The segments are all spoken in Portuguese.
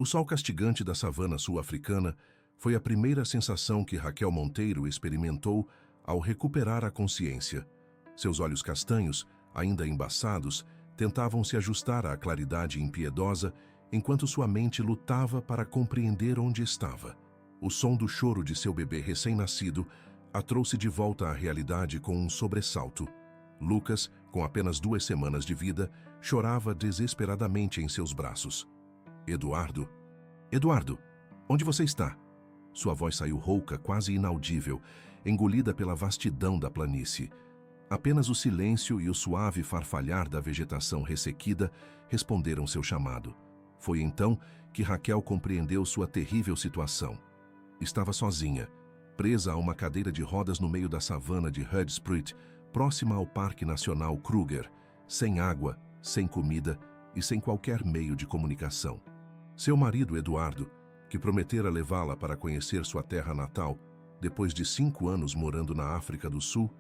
O sol castigante da savana sul-africana foi a primeira sensação que Raquel Monteiro experimentou ao recuperar a consciência. Seus olhos castanhos, ainda embaçados, tentavam se ajustar à claridade impiedosa, enquanto sua mente lutava para compreender onde estava. O som do choro de seu bebê recém-nascido a trouxe de volta à realidade com um sobressalto. Lucas, com apenas 2 semanas de vida, chorava desesperadamente em seus braços. Eduardo! Eduardo! Onde você está? Sua voz saiu rouca, quase inaudível, engolida pela vastidão da planície. Apenas o silêncio e o suave farfalhar da vegetação ressequida responderam seu chamado. Foi então que Raquel compreendeu sua terrível situação. Estava sozinha, presa a uma cadeira de rodas no meio da savana de Hoedspruit, próxima ao Parque Nacional Kruger, sem água, sem comida e sem qualquer meio de comunicação. Seu marido, Eduardo, que prometera levá-la para conhecer sua terra natal, depois de 5 anos morando na África do Sul,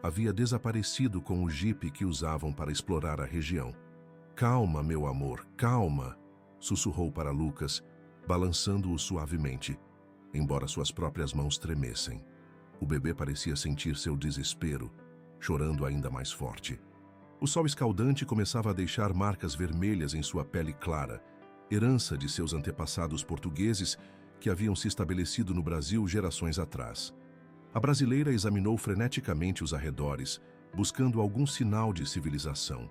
havia desaparecido com o jipe que usavam para explorar a região. "Calma, meu amor, calma", sussurrou para Lucas, balançando-o suavemente, embora suas próprias mãos tremessem. O bebê parecia sentir seu desespero, chorando ainda mais forte. O sol escaldante começava a deixar marcas vermelhas em sua pele clara, herança de seus antepassados portugueses que haviam se estabelecido no Brasil gerações atrás. A brasileira examinou freneticamente os arredores, buscando algum sinal de civilização.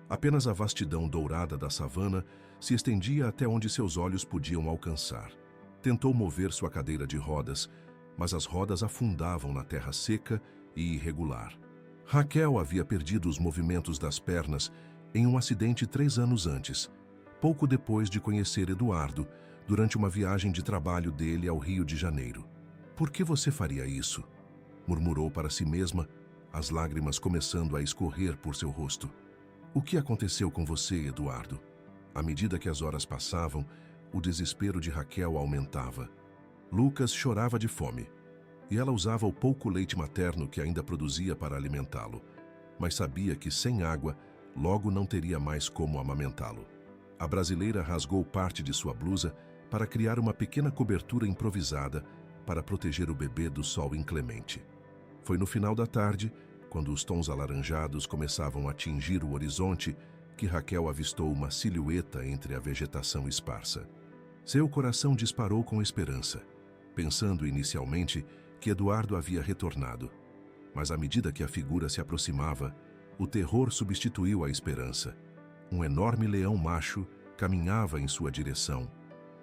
Apenas a vastidão dourada da savana se estendia até onde seus olhos podiam alcançar. Tentou mover sua cadeira de rodas, mas as rodas afundavam na terra seca e irregular. Raquel havia perdido os movimentos das pernas em um acidente 3 anos antes, pouco depois de conhecer Eduardo, durante uma viagem de trabalho dele ao Rio de Janeiro. "Por que você faria isso?", murmurou para si mesma, as lágrimas começando a escorrer por seu rosto. "O que aconteceu com você, Eduardo?" À medida que as horas passavam, o desespero de Raquel aumentava. Lucas chorava de fome, e ela usava o pouco leite materno que ainda produzia para alimentá-lo, mas sabia que sem água, logo não teria mais como amamentá-lo. A brasileira rasgou parte de sua blusa para criar uma pequena cobertura improvisada para proteger o bebê do sol inclemente. Foi no final da tarde, quando os tons alaranjados começavam a tingir o horizonte, que Raquel avistou uma silhueta entre a vegetação esparsa. Seu coração disparou com esperança, pensando inicialmente que Eduardo havia retornado. Mas à medida que a figura se aproximava, o terror substituiu a esperança. Um enorme leão macho caminhava em sua direção,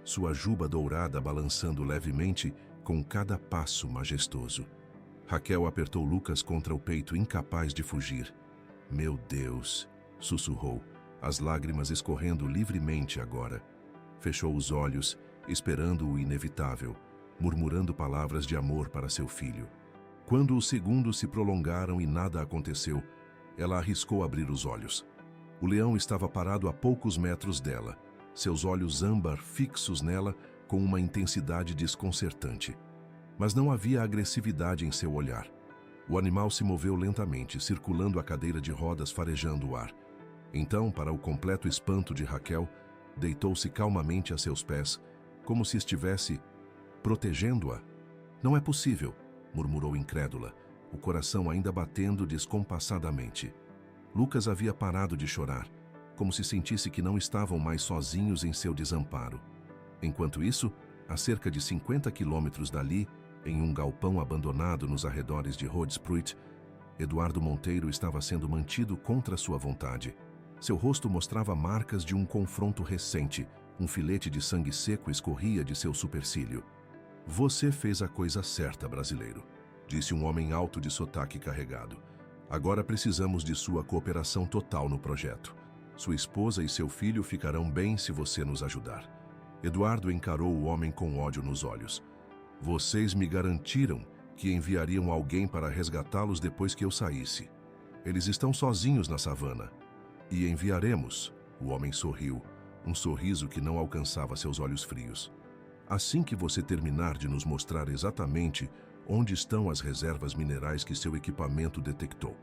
sua juba dourada balançando levemente com cada passo majestoso. Raquel apertou Lucas contra o peito, incapaz de fugir. "Meu Deus", sussurrou, as lágrimas escorrendo livremente agora. Fechou os olhos, esperando o inevitável, murmurando palavras de amor para seu filho. Quando os segundos se prolongaram e nada aconteceu, ela arriscou abrir os olhos. O leão estava parado a poucos metros dela, seus olhos âmbar fixos nela com uma intensidade desconcertante. Mas não havia agressividade em seu olhar. O animal se moveu lentamente, circulando a cadeira de rodas, farejando o ar. Então, para o completo espanto de Raquel, deitou-se calmamente a seus pés, como se estivesse protegendo-a. "Não é possível", murmurou incrédula, o coração ainda batendo descompassadamente. Lucas havia parado de chorar, como se sentisse que não estavam mais sozinhos em seu desamparo. Enquanto isso, a cerca de 50 quilômetros dali, em um galpão abandonado nos arredores de Hoedspruit, Eduardo Monteiro estava sendo mantido contra sua vontade. Seu rosto mostrava marcas de um confronto recente, um filete de sangue seco escorria de seu supercílio. "Você fez a coisa certa, brasileiro", disse um homem alto de sotaque carregado. "Agora precisamos de sua cooperação total no projeto. Sua esposa e seu filho ficarão bem se você nos ajudar." Eduardo encarou o homem com ódio nos olhos. "Vocês me garantiram que enviariam alguém para resgatá-los depois que eu saísse. Eles estão sozinhos na savana." "E enviaremos", o homem sorriu, um sorriso que não alcançava seus olhos frios. "Assim que você terminar de nos mostrar exatamente onde estão as reservas minerais que seu equipamento detectou.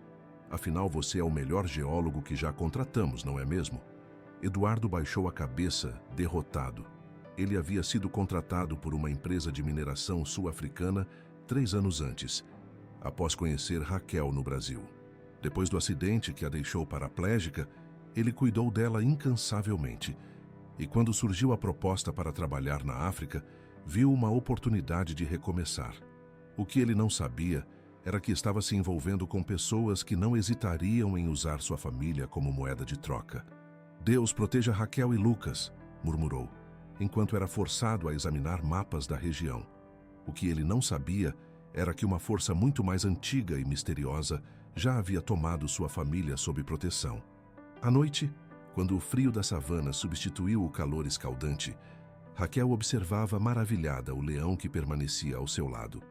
Afinal, você é o melhor geólogo que já contratamos, não é mesmo?" Eduardo baixou a cabeça, derrotado. Ele havia sido contratado por uma empresa de mineração sul-africana 3 anos antes, após conhecer Raquel no Brasil. Depois do acidente que a deixou paraplégica, ele cuidou dela incansavelmente. E quando surgiu a proposta para trabalhar na África, viu uma oportunidade de recomeçar. O que ele não sabia era que estava se envolvendo com pessoas que não hesitariam em usar sua família como moeda de troca. "Deus proteja Raquel e Lucas", murmurou, enquanto era forçado a examinar mapas da região. O que ele não sabia era que uma força muito mais antiga e misteriosa já havia tomado sua família sob proteção. À noite, quando o frio da savana substituiu o calor escaldante, Raquel observava maravilhada o leão que permanecia ao seu lado.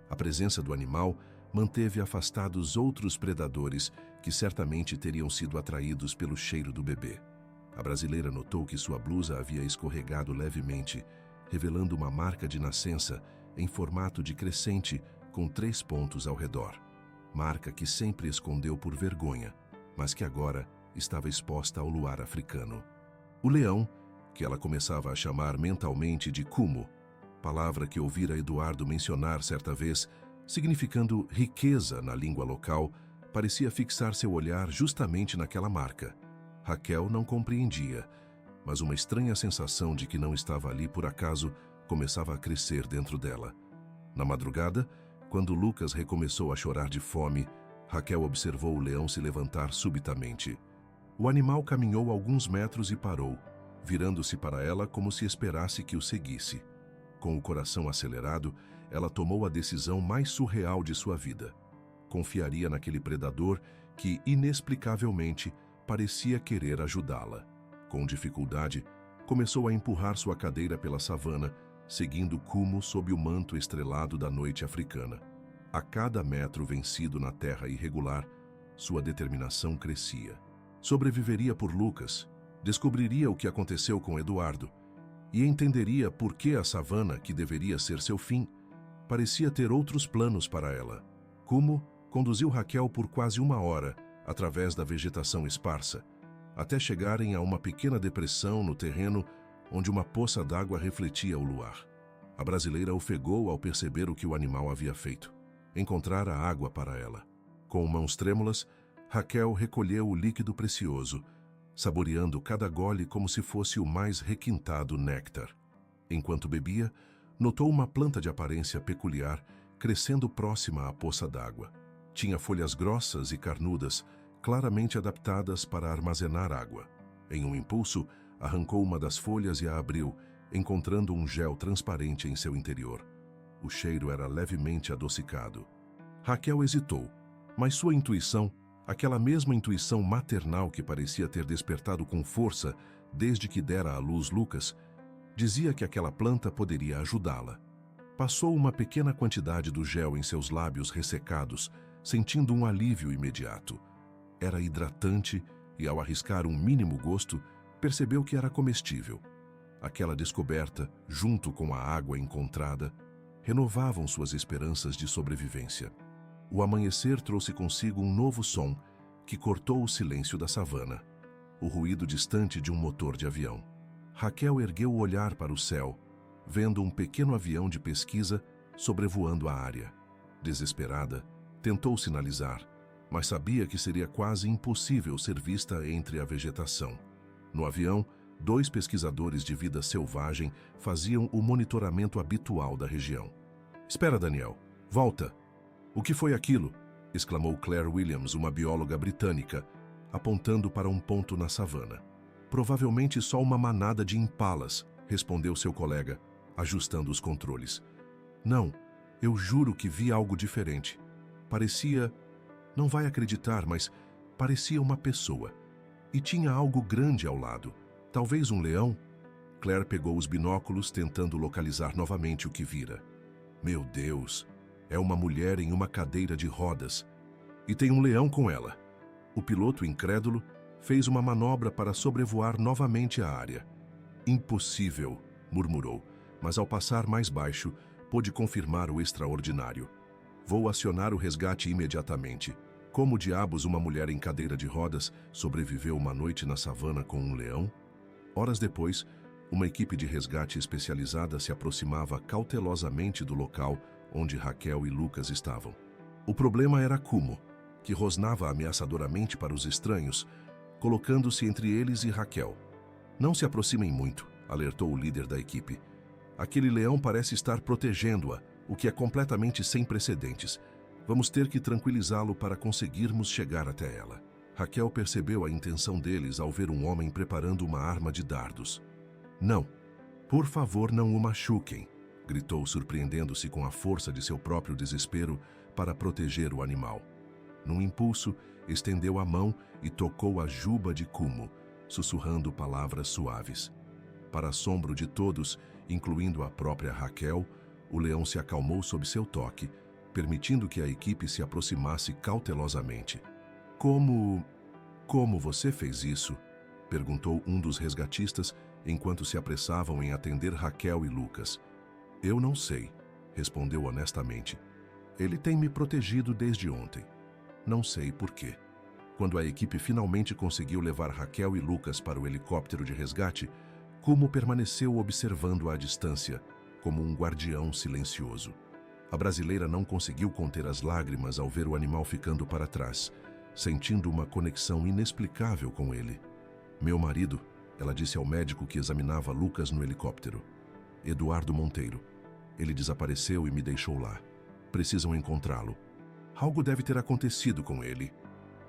A presença do animal manteve afastados outros predadores que certamente teriam sido atraídos pelo cheiro do bebê. A brasileira notou que sua blusa havia escorregado levemente, revelando uma marca de nascença em formato de crescente com 3 pontos ao redor. Marca que sempre escondeu por vergonha, mas que agora estava exposta ao luar africano. O leão, que ela começava a chamar mentalmente de Kumo, palavra que ouvira Eduardo mencionar certa vez, significando riqueza na língua local, parecia fixar seu olhar justamente naquela marca. Raquel não compreendia, mas uma estranha sensação de que não estava ali por acaso começava a crescer dentro dela. Na madrugada, quando Lucas recomeçou a chorar de fome, Raquel observou o leão se levantar subitamente. O animal caminhou alguns metros e parou, virando-se para ela como se esperasse que o seguisse. Com o coração acelerado, ela tomou a decisão mais surreal de sua vida. Confiaria naquele predador que, inexplicavelmente, parecia querer ajudá-la. Com dificuldade, começou a empurrar sua cadeira pela savana, seguindo Kumo sob o manto estrelado da noite africana. A cada metro vencido na terra irregular, sua determinação crescia. Sobreviveria por Lucas, descobriria o que aconteceu com Eduardo e entenderia por que a savana, que deveria ser seu fim, parecia ter outros planos para ela. Kumo conduziu Raquel por quase 1 hora, através da vegetação esparsa, até chegarem a uma pequena depressão no terreno onde uma poça d'água refletia o luar. A brasileira ofegou ao perceber o que o animal havia feito. Encontrara água para ela. Com mãos trêmulas, Raquel recolheu o líquido precioso, saboreando cada gole como se fosse o mais requintado néctar. Enquanto bebia, notou uma planta de aparência peculiar crescendo próxima à poça d'água. Tinha folhas grossas e carnudas, claramente adaptadas para armazenar água. Em um impulso, arrancou uma das folhas e a abriu, encontrando um gel transparente em seu interior. O cheiro era levemente adocicado. Raquel hesitou, mas sua intuição, aquela mesma intuição maternal que parecia ter despertado com força desde que dera à luz Lucas, dizia que aquela planta poderia ajudá-la. Passou uma pequena quantidade do gel em seus lábios ressecados, sentindo um alívio imediato. Era hidratante e, ao arriscar um mínimo gosto, percebeu que era comestível. Aquela descoberta, junto com a água encontrada, renovavam suas esperanças de sobrevivência. O amanhecer trouxe consigo um novo som que cortou o silêncio da savana, o ruído distante de um motor de avião. Raquel ergueu o olhar para o céu, vendo um pequeno avião de pesquisa sobrevoando a área. Desesperada, tentou sinalizar, mas sabia que seria quase impossível ser vista entre a vegetação. No avião, 2 pesquisadores de vida selvagem faziam o monitoramento habitual da região. "Espera, Daniel. Volta." "O que foi aquilo?" exclamou Claire Williams, uma bióloga britânica, apontando para um ponto na savana. "Provavelmente só uma manada de impalas", respondeu seu colega, ajustando os controles. "Não, eu juro que vi algo diferente. Parecia... Não vai acreditar, mas parecia uma pessoa. E tinha algo grande ao lado. Talvez um leão?" Claire pegou os binóculos, tentando localizar novamente o que vira. "Meu Deus! É uma mulher em uma cadeira de rodas. E tem um leão com ela." O piloto, incrédulo, fez uma manobra para sobrevoar novamente a área. "Impossível", murmurou, mas ao passar mais baixo, pôde confirmar o extraordinário. "Vou acionar o resgate imediatamente. Como diabos uma mulher em cadeira de rodas sobreviveu uma noite na savana com um leão?" Horas depois, Uma equipe de resgate especializada se aproximava cautelosamente do local onde Raquel e Lucas estavam. O problema era Kumo, que rosnava ameaçadoramente para os estranhos, colocando-se entre eles e Raquel. "Não se aproximem muito", alertou o líder da equipe. "Aquele leão parece estar protegendo-a, o que é completamente sem precedentes. Vamos ter que tranquilizá-lo para conseguirmos chegar até ela." Raquel percebeu a intenção deles ao ver um homem preparando uma arma de dardos. "Não, por favor, não o machuquem", gritou, surpreendendo-se com a força de seu próprio desespero para proteger o animal. Num impulso, estendeu a mão e tocou a juba de Kumo, sussurrando palavras suaves. Para assombro de todos, incluindo a própria Raquel, o leão se acalmou sob seu toque, permitindo que a equipe se aproximasse cautelosamente. Como você fez isso?" perguntou um dos resgatistas enquanto se apressavam em atender Raquel e Lucas. "Eu não sei", respondeu honestamente. "Ele tem me protegido desde ontem. Não sei por quê." Quando a equipe finalmente conseguiu levar Raquel e Lucas para o helicóptero de resgate, Kumo permaneceu observando à distância, como um guardião silencioso. A brasileira não conseguiu conter as lágrimas ao ver o animal ficando para trás, sentindo uma conexão inexplicável com ele. "Meu marido", ela disse ao médico que examinava Lucas no helicóptero. "Eduardo Monteiro. Ele desapareceu e me deixou lá. Precisam encontrá-lo. Algo deve ter acontecido com ele.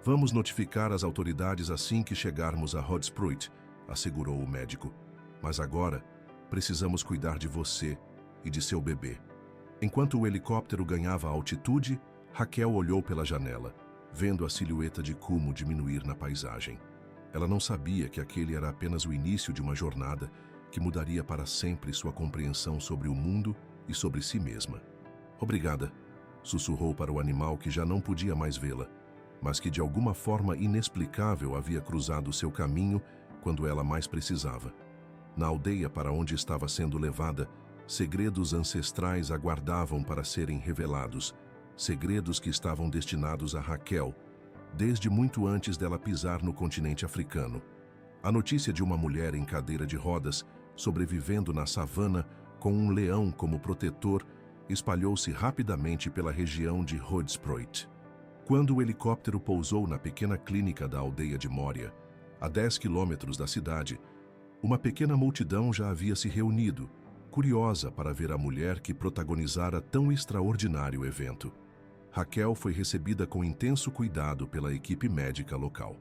Vamos notificar as autoridades assim que chegarmos a Hoedspruit", assegurou o médico. "Mas agora, precisamos cuidar de você e de seu bebê." Enquanto o helicóptero ganhava altitude, Raquel olhou pela janela, vendo a silhueta de Kumo diminuir na paisagem. Ela não sabia que aquele era apenas o início de uma jornada que mudaria para sempre sua compreensão sobre o mundo e sobre si mesma. "Obrigada", sussurrou para o animal que já não podia mais vê-la, mas que de alguma forma inexplicável havia cruzado seu caminho quando ela mais precisava. Na aldeia para onde estava sendo levada, segredos ancestrais aguardavam para serem revelados, segredos que estavam destinados a Raquel, desde muito antes dela pisar no continente africano. A notícia de uma mulher em cadeira de rodas, sobrevivendo na savana com um leão como protetor, espalhou-se rapidamente pela região de Hoedspruit. Quando o helicóptero pousou na pequena clínica da aldeia de Moria, a 10 quilômetros da cidade, uma pequena multidão já havia se reunido, curiosa para ver a mulher que protagonizara tão extraordinário evento. Raquel foi recebida com intenso cuidado pela equipe médica local.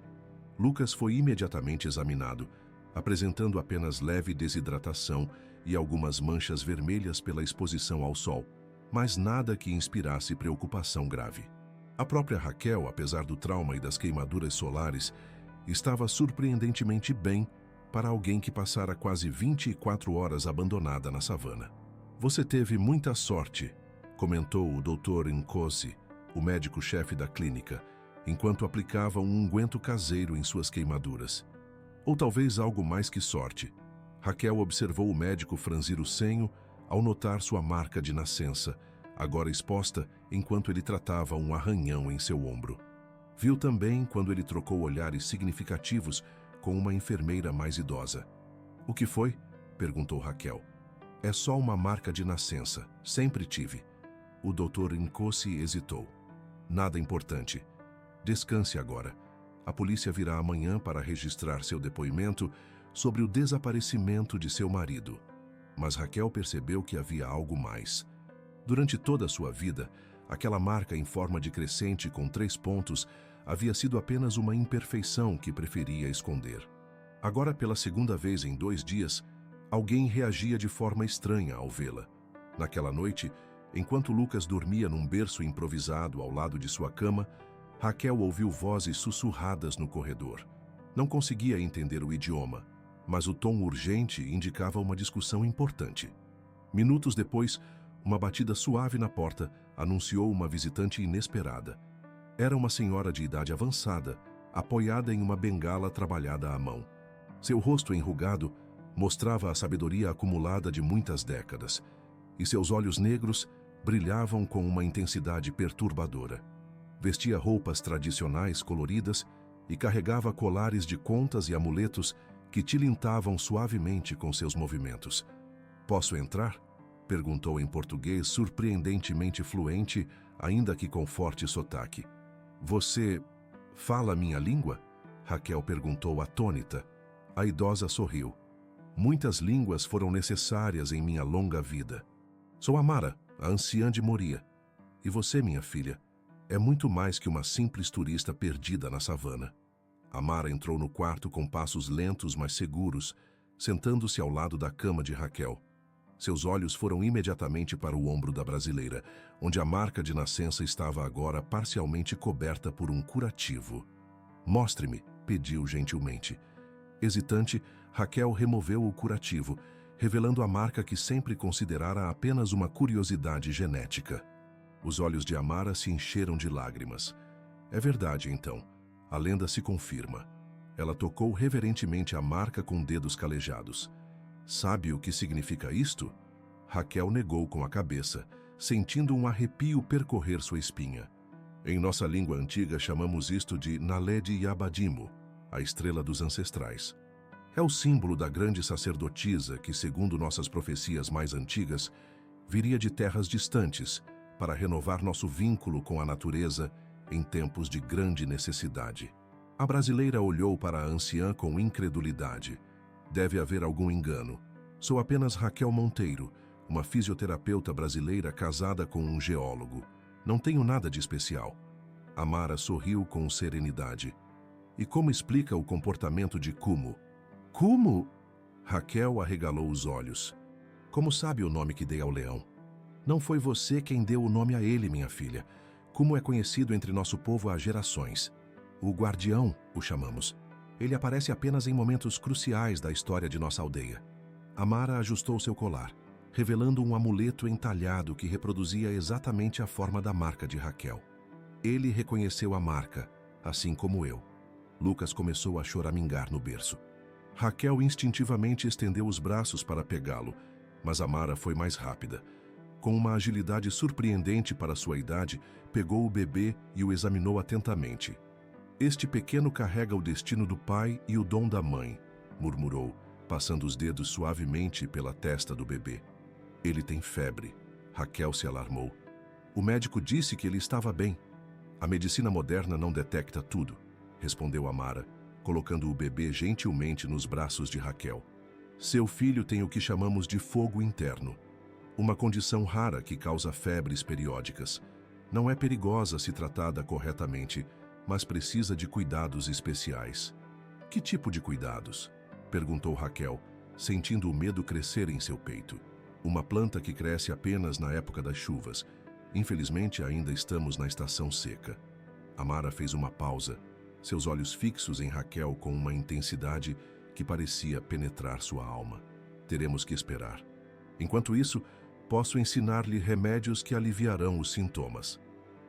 Lucas foi imediatamente examinado, apresentando apenas leve desidratação e algumas manchas vermelhas pela exposição ao sol, mas nada que inspirasse preocupação grave. A própria Raquel, apesar do trauma e das queimaduras solares, estava surpreendentemente bem para alguém que passara quase 24 horas abandonada na savana. "Você teve muita sorte", comentou o Dr. Nkosi, o médico-chefe da clínica, enquanto aplicava um unguento caseiro em suas queimaduras. Ou talvez algo mais que sorte. Raquel observou o médico franzir o senho ao notar sua marca de nascença, agora exposta enquanto ele tratava um arranhão em seu ombro. Viu também quando ele trocou olhares significativos com uma enfermeira mais idosa. "O que foi?" perguntou Raquel. "É só uma marca de nascença. Sempre tive." O Dr. Nkosi hesitou. "Nada importante. Descanse agora. A polícia virá amanhã para registrar seu depoimento sobre o desaparecimento de seu marido." Mas Raquel percebeu que havia algo mais. Durante toda a sua vida, aquela marca em forma de crescente com 3 pontos havia sido apenas uma imperfeição que preferia esconder. Agora, pela segunda vez em 2 dias, alguém reagia de forma estranha ao vê-la. Naquela noite, enquanto Lucas dormia num berço improvisado ao lado de sua cama, Raquel ouviu vozes sussurradas no corredor. Não conseguia entender o idioma, mas o tom urgente indicava uma discussão importante. Minutos depois, uma batida suave na porta anunciou uma visitante inesperada. Era uma senhora de idade avançada, apoiada em uma bengala trabalhada à mão. Seu rosto enrugado mostrava a sabedoria acumulada de muitas décadas, e seus olhos negros brilhavam com uma intensidade perturbadora. Vestia roupas tradicionais coloridas e carregava colares de contas e amuletos que tilintavam suavemente com seus movimentos. "Posso entrar?" perguntou em português surpreendentemente fluente, ainda que com forte sotaque. "Você fala minha língua?" Raquel perguntou atônita. A idosa sorriu. "Muitas línguas foram necessárias em minha longa vida. Sou Amara, a anciã de Moria. E você, minha filha, é muito mais que uma simples turista perdida na savana." Amara entrou no quarto com passos lentos, mas seguros, sentando-se ao lado da cama de Raquel. Seus olhos foram imediatamente para o ombro da brasileira, onde a marca de nascença estava agora parcialmente coberta por um curativo. "Mostre-me", pediu gentilmente. Hesitante, Raquel removeu o curativo, revelando a marca que sempre considerara apenas uma curiosidade genética. Os olhos de Amara se encheram de lágrimas. "É verdade, então. A lenda se confirma." Ela tocou reverentemente a marca com dedos calejados. "Sabe o que significa isto?" Raquel negou com a cabeça, sentindo um arrepio percorrer sua espinha. "Em nossa língua antiga chamamos isto de Naledi Yabadimo, a estrela dos ancestrais. É o símbolo da grande sacerdotisa que, segundo nossas profecias mais antigas, viria de terras distantes para renovar nosso vínculo com a natureza em tempos de grande necessidade." A brasileira olhou para a anciã com incredulidade. "Deve haver algum engano. Sou apenas Raquel Monteiro, uma fisioterapeuta brasileira casada com um geólogo. Não tenho nada de especial." Amara sorriu com serenidade. "E como explica o comportamento de Kumu?" "Kumu?" Raquel arregalou os olhos. "Como sabe o nome que dei ao leão?" "Não foi você quem deu o nome a ele, minha filha. Kumu é conhecido entre nosso povo há gerações. O guardião, o chamamos. Ele aparece apenas em momentos cruciais da história de nossa aldeia." Amara ajustou seu colar, revelando um amuleto entalhado que reproduzia exatamente a forma da marca de Raquel. Ele reconheceu a marca, assim como eu. Lucas começou a choramingar no berço. Raquel instintivamente estendeu os braços para pegá-lo, mas Amara foi mais rápida. Com uma agilidade surpreendente para sua idade, pegou o bebê e o examinou atentamente. "Este pequeno carrega o destino do pai e o dom da mãe", murmurou, passando os dedos suavemente pela testa do bebê. "Ele tem febre." Raquel se alarmou. "O médico disse que ele estava bem." "A medicina moderna não detecta tudo", respondeu Amara, colocando o bebê gentilmente nos braços de Raquel. "Seu filho tem o que chamamos de fogo interno, uma condição rara que causa febres periódicas. Não é perigosa se tratada corretamente, mas precisa de cuidados especiais." "Que tipo de cuidados?" perguntou Raquel, sentindo o medo crescer em seu peito. "Uma planta que cresce apenas na época das chuvas. Infelizmente, ainda estamos na estação seca." Amara fez uma pausa, seus olhos fixos em Raquel com uma intensidade que parecia penetrar sua alma. "Teremos que esperar. Enquanto isso, posso ensinar-lhe remédios que aliviarão os sintomas."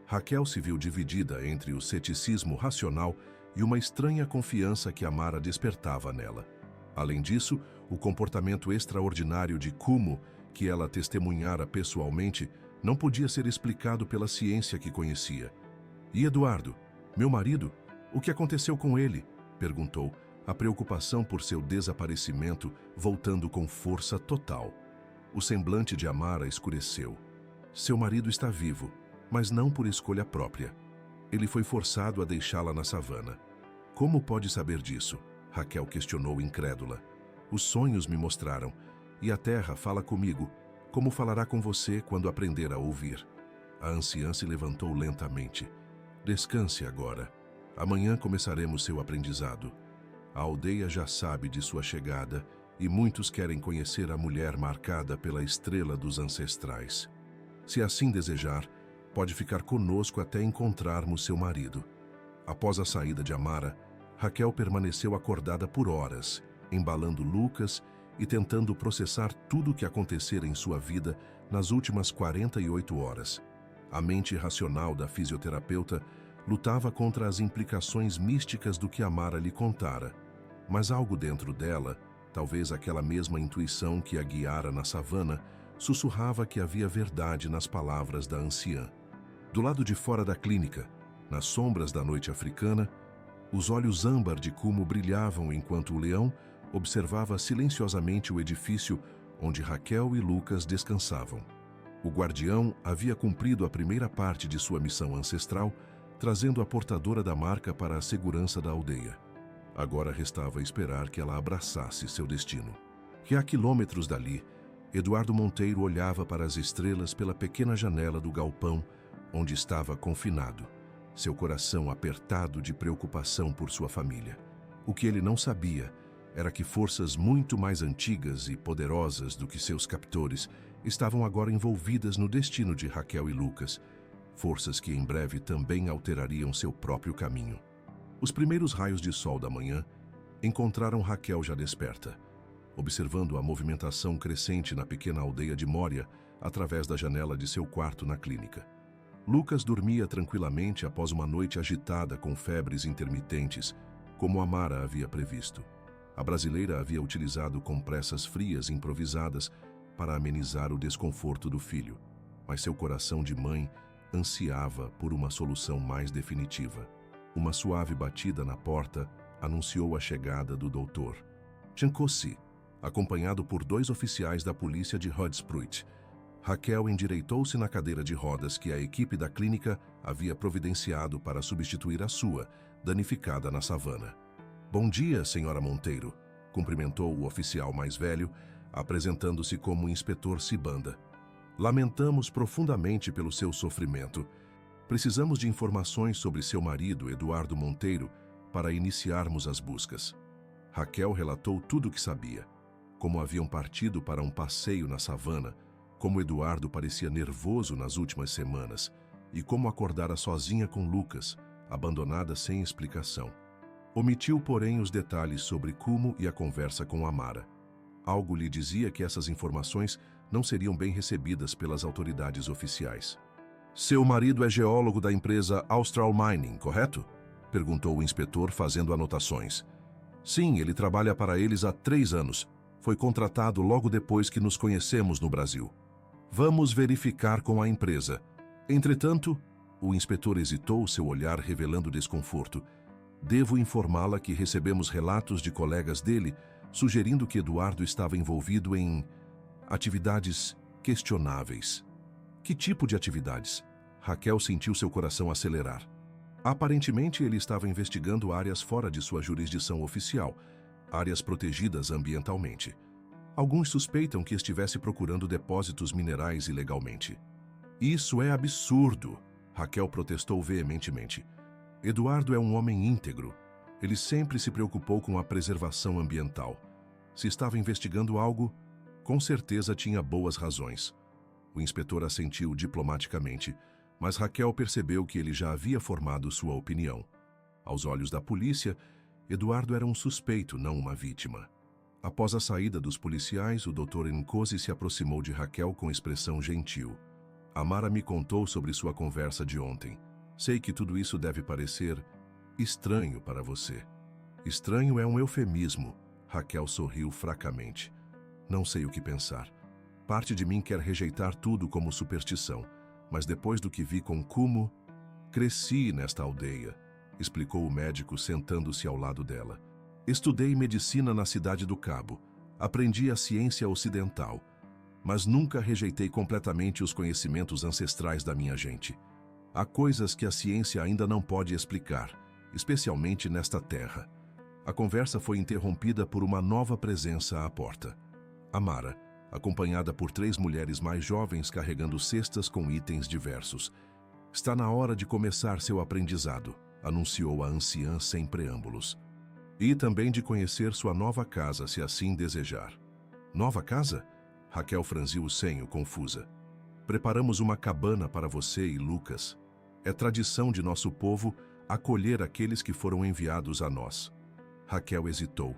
Raquel se viu dividida entre o ceticismo racional e uma estranha confiança que Amara despertava nela. Além disso, o comportamento extraordinário de Kumu, que ela testemunhara pessoalmente, não podia ser explicado pela ciência que conhecia. "E Eduardo, meu marido? O que aconteceu com ele?" perguntou, a preocupação por seu desaparecimento voltando com força total. O semblante de Amara escureceu. "Seu marido está vivo, mas não por escolha própria. Ele foi forçado a deixá-la na savana." "Como pode saber disso?" Raquel questionou incrédula. "Os sonhos me mostraram, e a terra fala comigo, como falará com você quando aprender a ouvir." A anciã se levantou lentamente. "Descanse agora. Amanhã começaremos seu aprendizado. A aldeia já sabe de sua chegada e muitos querem conhecer a mulher marcada pela estrela dos ancestrais. Se assim desejar, pode ficar conosco até encontrarmos seu marido." Após a saída de Amara, Raquel permaneceu acordada por horas, embalando Lucas e tentando processar tudo o que acontecera em sua vida nas últimas 48 horas. A mente racional da fisioterapeuta lutava contra as implicações místicas do que Amara lhe contara, mas algo dentro dela, talvez aquela mesma intuição que a guiara na savana, sussurrava que havia verdade nas palavras da anciã. Do lado de fora da clínica, nas sombras da noite africana, os olhos âmbar de Kumu brilhavam enquanto o leão, observava silenciosamente o edifício onde Raquel e Lucas descansavam. O guardião havia cumprido a primeira parte de sua missão ancestral, trazendo a portadora da marca para a segurança da aldeia. Agora restava esperar que ela abraçasse seu destino. Que a quilômetros dali, Eduardo Monteiro olhava para as estrelas pela pequena janela do galpão onde estava confinado, seu coração apertado de preocupação por sua família. O que ele não sabia era que forças muito mais antigas e poderosas do que seus captores estavam agora envolvidas no destino de Raquel e Lucas, forças que em breve também alterariam seu próprio caminho. Os primeiros raios de sol da manhã encontraram Raquel já desperta, observando a movimentação crescente na pequena aldeia de Mória através da janela de seu quarto na clínica. Lucas dormia tranquilamente após uma noite agitada com febres intermitentes, como Amara havia previsto. A brasileira havia utilizado compressas frias improvisadas para amenizar o desconforto do filho, mas seu coração de mãe ansiava por uma solução mais definitiva. Uma suave batida na porta anunciou a chegada do doutor Chancossi, acompanhado por 2 oficiais da polícia de Hoedspruit. Raquel endireitou-se na cadeira de rodas que a equipe da clínica havia providenciado para substituir a sua, danificada na savana. "Bom dia, senhora Monteiro", cumprimentou o oficial mais velho, apresentando-se como o inspetor Sibanda. "Lamentamos profundamente pelo seu sofrimento. Precisamos de informações sobre seu marido, Eduardo Monteiro, para iniciarmos as buscas." Raquel relatou tudo o que sabia, como haviam partido para um passeio na savana, como Eduardo parecia nervoso nas últimas semanas e como acordara sozinha com Lucas, abandonada sem explicação. Omitiu, porém, os detalhes sobre Kumo e a conversa com Amara. Algo lhe dizia que essas informações não seriam bem recebidas pelas autoridades oficiais. "Seu marido é geólogo da empresa Austral Mining, correto?", perguntou o inspetor, fazendo anotações. "Sim, ele trabalha para eles há 3 anos. Foi contratado logo depois que nos conhecemos no Brasil. Vamos verificar com a empresa." Entretanto, o inspetor hesitou, seu olhar revelando desconforto. "Devo informá-la que recebemos relatos de colegas dele sugerindo que Eduardo estava envolvido em atividades questionáveis." "Que tipo de atividades?" Raquel sentiu seu coração acelerar. Aparentemente, ele estava investigando áreas fora de sua jurisdição oficial, áreas protegidas ambientalmente. Alguns suspeitam que estivesse procurando depósitos minerais ilegalmente. "Isso é absurdo", Raquel protestou veementemente. "Eduardo é um homem íntegro. Ele sempre se preocupou com a preservação ambiental. Se estava investigando algo, com certeza tinha boas razões." O inspetor assentiu diplomaticamente, mas Raquel percebeu que ele já havia formado sua opinião. Aos olhos da polícia, Eduardo era um suspeito, não uma vítima. Após a saída dos policiais, o Dr. Nkosi se aproximou de Raquel com expressão gentil. "Amara me contou sobre sua conversa de ontem. Sei que tudo isso deve parecer estranho para você." "Estranho é um eufemismo", Raquel sorriu fracamente. "Não sei o que pensar. Parte de mim quer rejeitar tudo como superstição, mas depois do que vi com Kumo, cresci nesta aldeia", explicou o médico sentando-se ao lado dela. "Estudei medicina na cidade do Cabo. Aprendi a ciência ocidental, mas nunca rejeitei completamente os conhecimentos ancestrais da minha gente. Há coisas que a ciência ainda não pode explicar, especialmente nesta terra." A conversa foi interrompida por uma nova presença à porta. Amara, acompanhada por 3 mulheres mais jovens carregando cestas com itens diversos. "Está na hora de começar seu aprendizado", anunciou a anciã sem preâmbulos. "E também de conhecer sua nova casa, se assim desejar." "Nova casa?" Raquel franziu o senho, confusa. "Preparamos uma cabana para você e Lucas. É tradição de nosso povo acolher aqueles que foram enviados a nós." Raquel hesitou.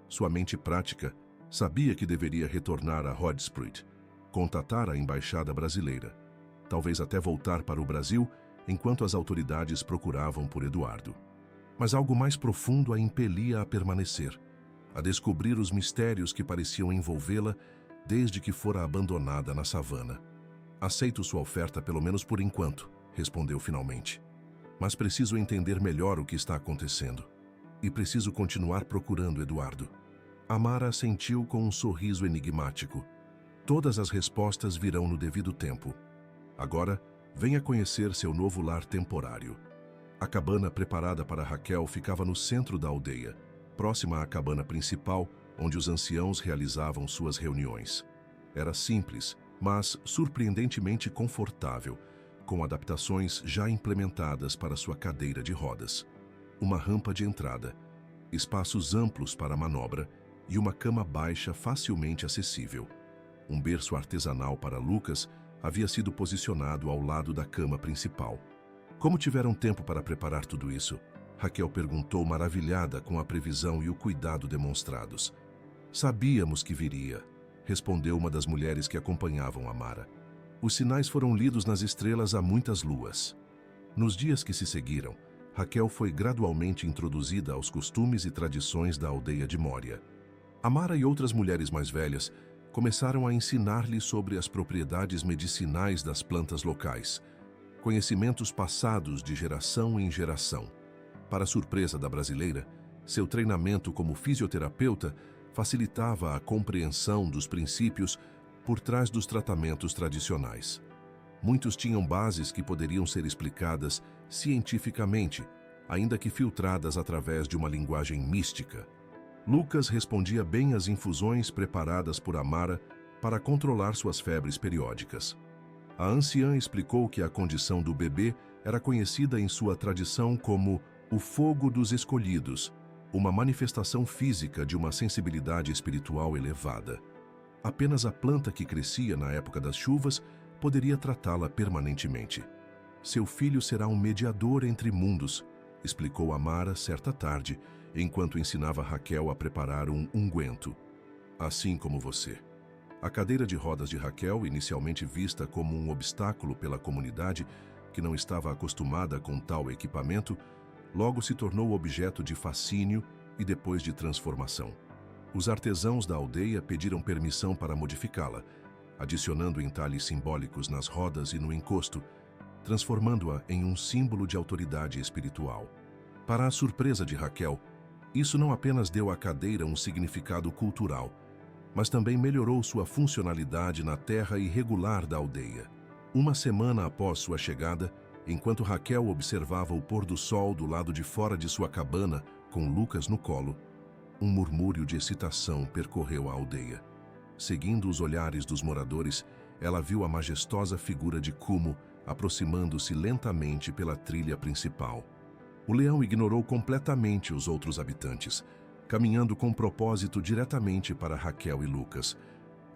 Sua mente prática sabia que deveria retornar a Hoedspruit, contatar a embaixada brasileira, talvez até voltar para o Brasil enquanto as autoridades procuravam por Eduardo. Mas algo mais profundo a impelia a permanecer, a descobrir os mistérios que pareciam envolvê-la desde que fora abandonada na savana. "Aceito sua oferta pelo menos por enquanto", respondeu finalmente. "Mas preciso entender melhor o que está acontecendo. E preciso continuar procurando Eduardo." Amara assentiu com um sorriso enigmático. Todas as respostas virão no devido tempo. Agora, venha conhecer seu novo lar temporário. A cabana preparada para Raquel ficava no centro da aldeia, próxima à cabana principal, onde os anciãos realizavam suas reuniões. Era simples, mas surpreendentemente confortável, com adaptações já implementadas para sua cadeira de rodas. Uma rampa de entrada, espaços amplos para manobra e uma cama baixa facilmente acessível. Um berço artesanal para Lucas havia sido posicionado ao lado da cama principal. Como tiveram tempo para preparar tudo isso? Raquel perguntou, maravilhada com a previsão e o cuidado demonstrados. Sabíamos que viria, respondeu uma das mulheres que acompanhavam Amara. Os sinais foram lidos nas estrelas há muitas luas. Nos dias que se seguiram, Raquel foi gradualmente introduzida aos costumes e tradições da aldeia de Mória. Amara e outras mulheres mais velhas começaram a ensinar-lhe sobre as propriedades medicinais das plantas locais, conhecimentos passados de geração em geração. Para surpresa da brasileira, seu treinamento como fisioterapeuta facilitava a compreensão dos princípios por trás dos tratamentos tradicionais. Muitos tinham bases que poderiam ser explicadas cientificamente, ainda que filtradas através de uma linguagem mística. Lucas respondia bem às infusões preparadas por Amara para controlar suas febres periódicas. A anciã explicou que a condição do bebê era conhecida em sua tradição como o fogo dos escolhidos, uma manifestação física de uma sensibilidade espiritual elevada. Apenas a planta que crescia na época das chuvas poderia tratá-la permanentemente. Seu filho será um mediador entre mundos, explicou Amara certa tarde, enquanto ensinava Raquel a preparar um unguento. Assim como você. A cadeira de rodas de Raquel, inicialmente vista como um obstáculo pela comunidade, que não estava acostumada com tal equipamento, logo se tornou objeto de fascínio e depois de transformação. Os artesãos da aldeia pediram permissão para modificá-la, adicionando entalhes simbólicos nas rodas e no encosto, transformando-a em um símbolo de autoridade espiritual. Para a surpresa de Raquel, isso não apenas deu à cadeira um significado cultural, mas também melhorou sua funcionalidade na terra irregular da aldeia. Uma semana após sua chegada, enquanto Raquel observava o pôr do sol do lado de fora de sua cabana, com Lucas no colo, um murmúrio de excitação percorreu a aldeia. Seguindo os olhares dos moradores, ela viu a majestosa figura de Kumo aproximando-se lentamente pela trilha principal. O leão ignorou completamente os outros habitantes, caminhando com propósito diretamente para Raquel e Lucas.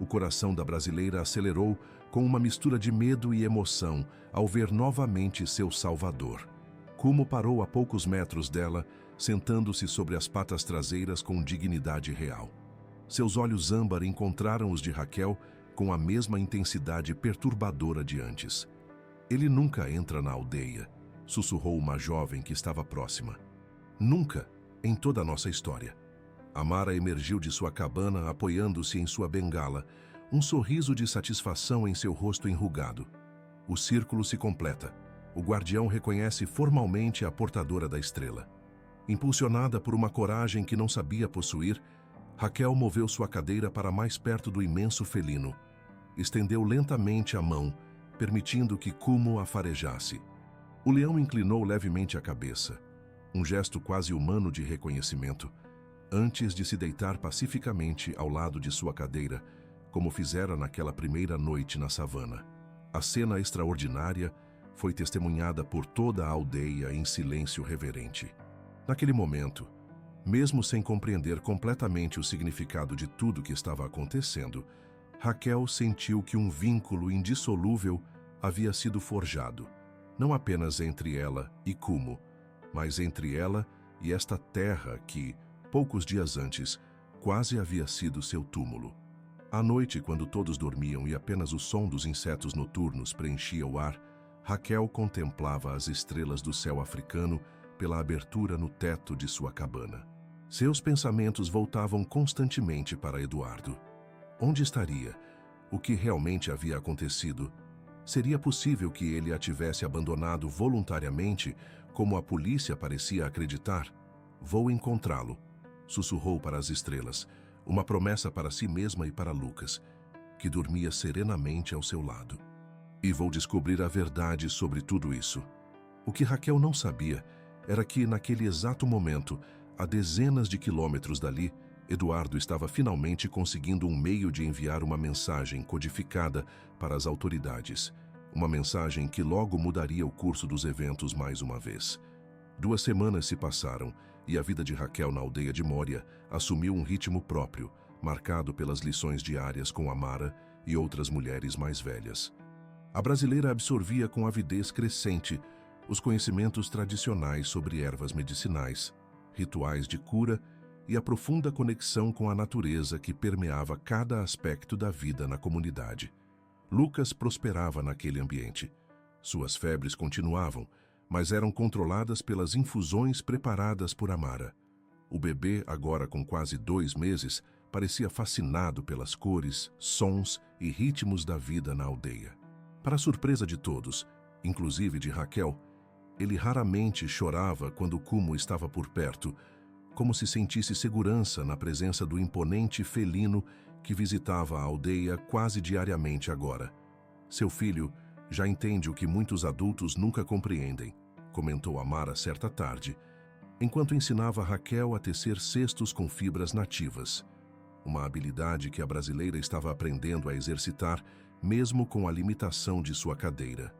O coração da brasileira acelerou com uma mistura de medo e emoção ao ver novamente seu salvador. Kumo parou a poucos metros dela, sentando-se sobre as patas traseiras com dignidade real. Seus olhos âmbar encontraram os de Raquel com a mesma intensidade perturbadora de antes. Ele nunca entra na aldeia, sussurrou uma jovem que estava próxima. Nunca, em toda a nossa história. Amara emergiu de sua cabana apoiando-se em sua bengala, um sorriso de satisfação em seu rosto enrugado. O círculo se completa. O guardião reconhece formalmente a portadora da estrela. Impulsionada por uma coragem que não sabia possuir, Raquel moveu sua cadeira para mais perto do imenso felino. Estendeu lentamente a mão, permitindo que Kumo a farejasse. O leão inclinou levemente a cabeça, um gesto quase humano de reconhecimento, antes de se deitar pacificamente ao lado de sua cadeira, como fizera naquela primeira noite na savana. A cena extraordinária foi testemunhada por toda a aldeia em silêncio reverente. Naquele momento, mesmo sem compreender completamente o significado de tudo que estava acontecendo, Raquel sentiu que um vínculo indissolúvel havia sido forjado, não apenas entre ela e Kumo, mas entre ela e esta terra que, poucos dias antes, quase havia sido seu túmulo. À noite, quando todos dormiam e apenas o som dos insetos noturnos preenchia o ar, Raquel contemplava as estrelas do céu africano pela abertura no teto de sua cabana. Seus pensamentos voltavam constantemente para Eduardo. Onde estaria? O que realmente havia acontecido? Seria possível que ele a tivesse abandonado voluntariamente, como a polícia parecia acreditar? Vou encontrá-lo, sussurrou para as estrelas, uma promessa para si mesma e para Lucas, que dormia serenamente ao seu lado. E vou descobrir a verdade sobre tudo isso. O que Raquel não sabia era que, naquele exato momento, a dezenas de quilômetros dali, Eduardo estava finalmente conseguindo um meio de enviar uma mensagem codificada para as autoridades. Uma mensagem que logo mudaria o curso dos eventos mais uma vez. 2 semanas se passaram e a vida de Raquel na aldeia de Mória assumiu um ritmo próprio, marcado pelas lições diárias com Amara e outras mulheres mais velhas. A brasileira absorvia com avidez crescente os conhecimentos tradicionais sobre ervas medicinais, rituais de cura e a profunda conexão com a natureza que permeava cada aspecto da vida na comunidade. Lucas prosperava naquele ambiente. Suas febres continuavam, mas eram controladas pelas infusões preparadas por Amara. O bebê, agora com quase 2 meses, parecia fascinado pelas cores, sons e ritmos da vida na aldeia. Para surpresa de todos, inclusive de Raquel, ele raramente chorava quando Kumo estava por perto, como se sentisse segurança na presença do imponente felino que visitava a aldeia quase diariamente agora. Seu filho já entende o que muitos adultos nunca compreendem, comentou Amara certa tarde, enquanto ensinava Raquel a tecer cestos com fibras nativas, uma habilidade que a brasileira estava aprendendo a exercitar mesmo com a limitação de sua cadeira.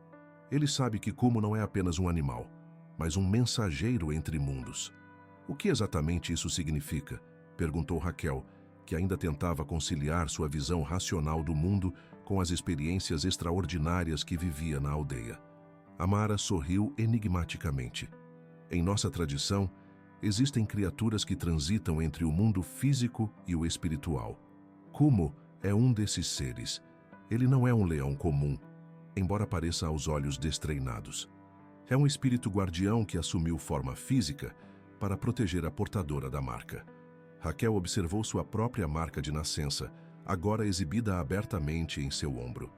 Ele sabe que Kumo não é apenas um animal, mas um mensageiro entre mundos. O que exatamente isso significa? Perguntou Raquel, que ainda tentava conciliar sua visão racional do mundo com as experiências extraordinárias que vivia na aldeia. Amara sorriu enigmaticamente. Em nossa tradição, existem criaturas que transitam entre o mundo físico e o espiritual. Kumo é um desses seres. Ele não é um leão comum, embora pareça aos olhos destreinados. É um espírito guardião que assumiu forma física para proteger a portadora da marca. Raquel observou sua própria marca de nascença, agora exibida abertamente em seu ombro.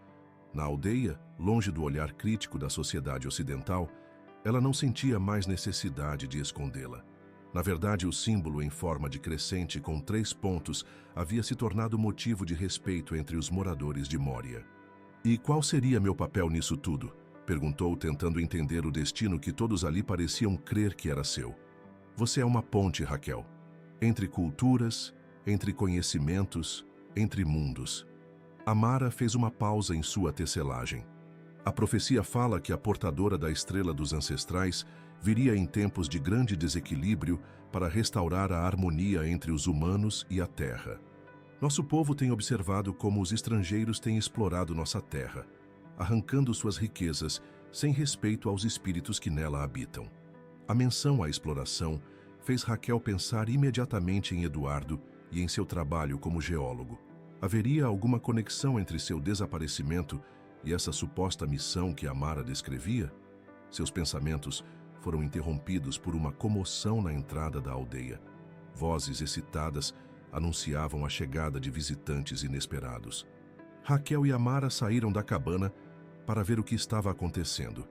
Na aldeia, longe do olhar crítico da sociedade ocidental, ela não sentia mais necessidade de escondê-la. Na verdade, o símbolo em forma de crescente com 3 pontos havia se tornado motivo de respeito entre os moradores de Mória. E qual seria meu papel nisso tudo? Perguntou, tentando entender o destino que todos ali pareciam crer que era seu. Você é uma ponte, Raquel. Entre culturas, entre conhecimentos, entre mundos. Amara fez uma pausa em sua tecelagem. A profecia fala que a portadora da estrela dos ancestrais viria em tempos de grande desequilíbrio para restaurar a harmonia entre os humanos e a terra. Nosso povo tem observado como os estrangeiros têm explorado nossa terra, arrancando suas riquezas sem respeito aos espíritos que nela habitam. A menção à exploração fez Raquel pensar imediatamente em Eduardo e em seu trabalho como geólogo. Haveria alguma conexão entre seu desaparecimento e essa suposta missão que Amara descrevia? Seus pensamentos foram interrompidos por uma comoção na entrada da aldeia. Vozes excitadas anunciavam a chegada de visitantes inesperados. Raquel e Amara saíram da cabana para ver o que estava acontecendo.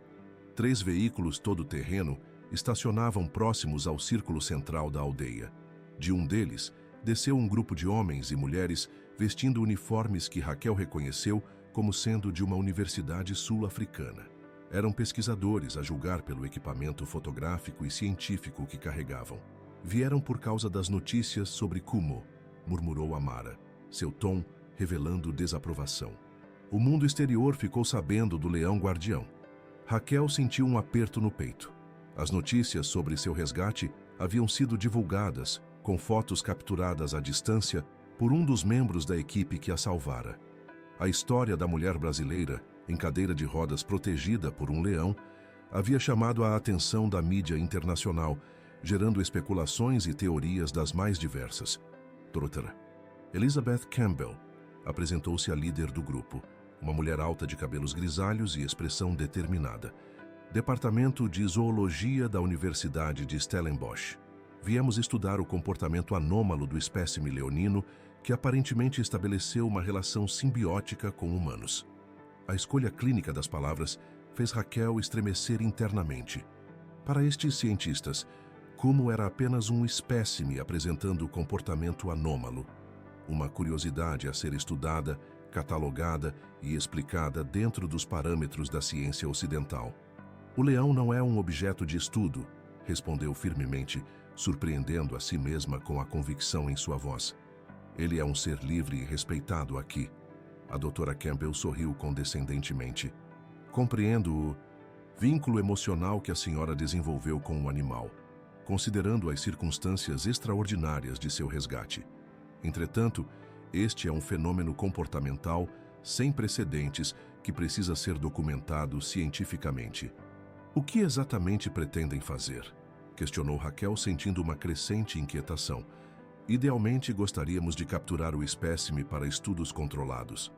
3 veículos todo-terreno estacionavam próximos ao círculo central da aldeia. De um deles, desceu um grupo de homens e mulheres vestindo uniformes que Raquel reconheceu como sendo de uma universidade sul-africana. Eram pesquisadores, a julgar pelo equipamento fotográfico e científico que carregavam. Vieram por causa das notícias sobre Kumo, murmurou Amara, seu tom revelando desaprovação. O mundo exterior ficou sabendo do leão guardião. Raquel sentiu um aperto no peito. As notícias sobre seu resgate haviam sido divulgadas, com fotos capturadas à distância por um dos membros da equipe que a salvara. A história da mulher brasileira, em cadeira de rodas protegida por um leão, havia chamado a atenção da mídia internacional, gerando especulações e teorias das mais diversas. Dr. Elizabeth Campbell apresentou-se a líder do grupo, uma mulher alta de cabelos grisalhos e expressão determinada. Departamento de Zoologia da Universidade de Stellenbosch. Viemos estudar o comportamento anômalo do espécime leonino, que aparentemente estabeleceu uma relação simbiótica com humanos. A escolha clínica das palavras fez Raquel estremecer internamente. Para estes cientistas, Kumo era apenas um espécime apresentando comportamento anômalo. uma curiosidade a ser estudada, catalogada e explicada dentro dos parâmetros da ciência ocidental. O leão não é um objeto de estudo, respondeu firmemente, surpreendendo a si mesma com a convicção em sua voz. Ele é um ser livre e respeitado aqui. A doutora Campbell sorriu condescendentemente. Compreendo o vínculo emocional que a senhora desenvolveu com o animal, considerando as circunstâncias extraordinárias de seu resgate. Entretanto, este é um fenômeno comportamental sem precedentes que precisa ser documentado cientificamente. O que exatamente pretendem fazer? Questionou Raquel, sentindo uma crescente inquietação. Idealmente, gostaríamos de capturar o espécime para estudos controlados.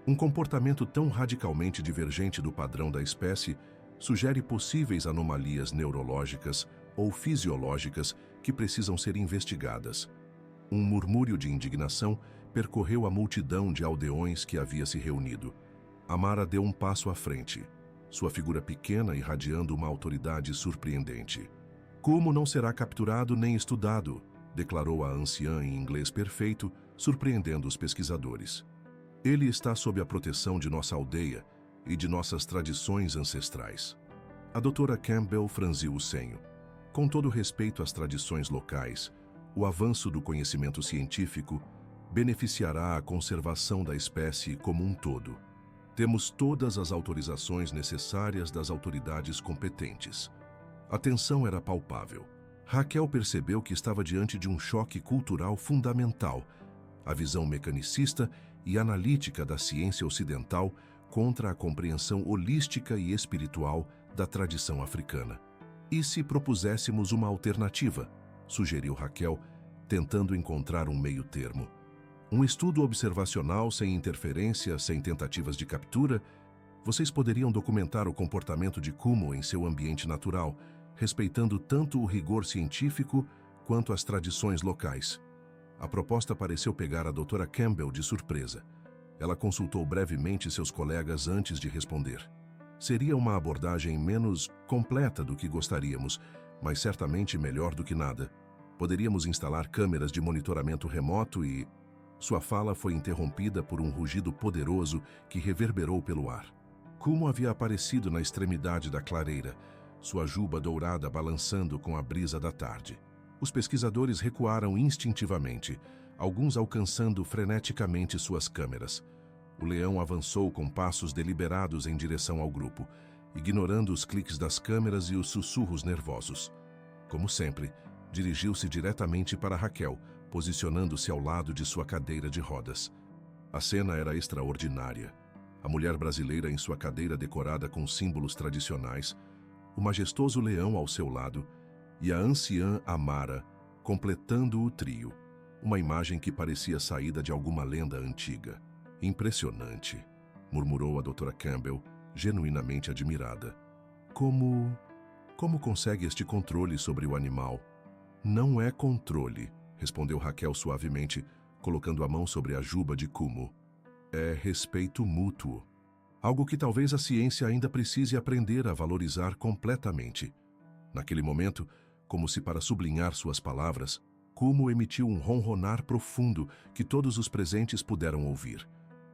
Um comportamento tão radicalmente divergente do padrão da espécie sugere possíveis anomalias neurológicas ou fisiológicas que precisam ser investigadas. Um murmúrio de indignação percorreu a multidão de aldeões que havia se reunido. Amara deu um passo à frente, sua figura pequena irradiando uma autoridade surpreendente. Como não será capturado nem estudado, declarou a anciã em inglês perfeito, surpreendendo os pesquisadores. Ele está sob a proteção de nossa aldeia e de nossas tradições ancestrais. A doutora Campbell franziu o senho. Com todo respeito às tradições locais, o avanço do conhecimento científico beneficiará a conservação da espécie como um todo. Temos todas as autorizações necessárias das autoridades competentes. A tensão era palpável. Raquel percebeu que estava diante de um choque cultural fundamental, a visão mecanicista e analítica da ciência ocidental contra a compreensão holística e espiritual da tradição africana. E se propuséssemos uma alternativa? Sugeriu Raquel, tentando encontrar um meio termo. Um estudo observacional sem interferência, sem tentativas de captura? Vocês poderiam documentar o comportamento de Kumu em seu ambiente natural, respeitando tanto o rigor científico quanto as tradições locais. A proposta pareceu pegar a doutora Campbell de surpresa. Ela consultou brevemente seus colegas antes de responder. Seria uma abordagem menos completa do que gostaríamos, mas certamente melhor do que nada. Poderíamos instalar câmeras de monitoramento remoto e... Sua fala foi interrompida por um rugido poderoso que reverberou pelo ar. Kumu havia aparecido na extremidade da clareira, sua juba dourada balançando com a brisa da tarde. Os pesquisadores recuaram instintivamente, alguns alcançando freneticamente suas câmeras. O leão avançou com passos deliberados em direção ao grupo, ignorando os cliques das câmeras e os sussurros nervosos. Como sempre, dirigiu-se diretamente para Raquel, posicionando-se ao lado de sua cadeira de rodas. A cena era extraordinária. A mulher brasileira em sua cadeira decorada com símbolos tradicionais, o majestoso leão ao seu lado e a anciã Amara completando o trio, uma imagem que parecia saída de alguma lenda antiga. Impressionante, murmurou a doutora Campbell, genuinamente admirada. Como consegue este controle sobre o animal? Não é controle, respondeu Raquel suavemente, colocando a mão sobre a juba de Kumu. É respeito mútuo. Algo que talvez a ciência ainda precise aprender a valorizar completamente. Naquele momento, como se para sublinhar suas palavras, Kumu emitiu um ronronar profundo que todos os presentes puderam ouvir.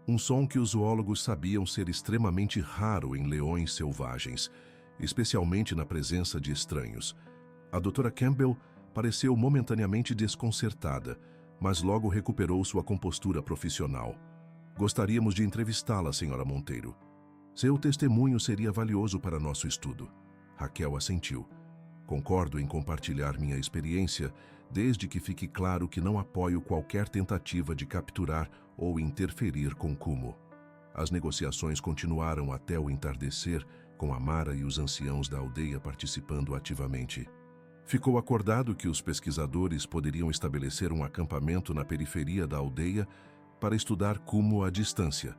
Um som que os zoólogos sabiam ser extremamente raro em leões selvagens, especialmente na presença de estranhos. A doutora Campbell pareceu momentaneamente desconcertada, mas logo recuperou sua compostura profissional. Gostaríamos de entrevistá-la, senhora Monteiro. Seu testemunho seria valioso para nosso estudo. Raquel assentiu. Concordo em compartilhar minha experiência, desde que fique claro que não apoio qualquer tentativa de capturar ou interferir com Kumu. As negociações continuaram até o entardecer, com Amara e os anciãos da aldeia participando ativamente. Ficou acordado que os pesquisadores poderiam estabelecer um acampamento na periferia da aldeia para estudar Kumu à distância,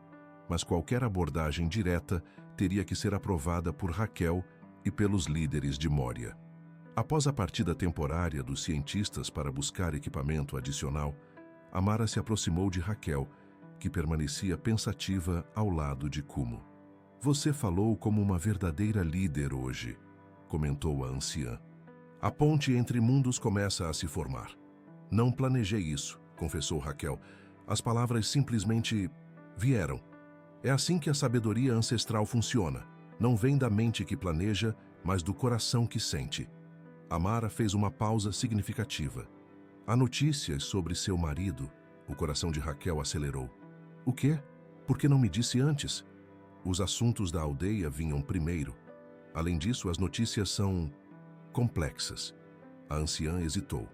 mas qualquer abordagem direta teria que ser aprovada por Raquel e pelos líderes de Moria. Após a partida temporária dos cientistas para buscar equipamento adicional, Amara se aproximou de Raquel, que permanecia pensativa ao lado de Kumu. Você falou como uma verdadeira líder hoje, comentou a anciã. A ponte entre mundos começa a se formar. Não planejei isso, confessou Raquel, As palavras simplesmente vieram. É assim que a sabedoria ancestral funciona. Não vem da mente que planeja, mas do coração que sente. Amara fez uma pausa significativa. Há notícias sobre seu marido. O coração de Raquel acelerou. O quê? Por que não me disse antes? Os assuntos da aldeia vinham primeiro. Além disso, as notícias são complexas. A anciã hesitou.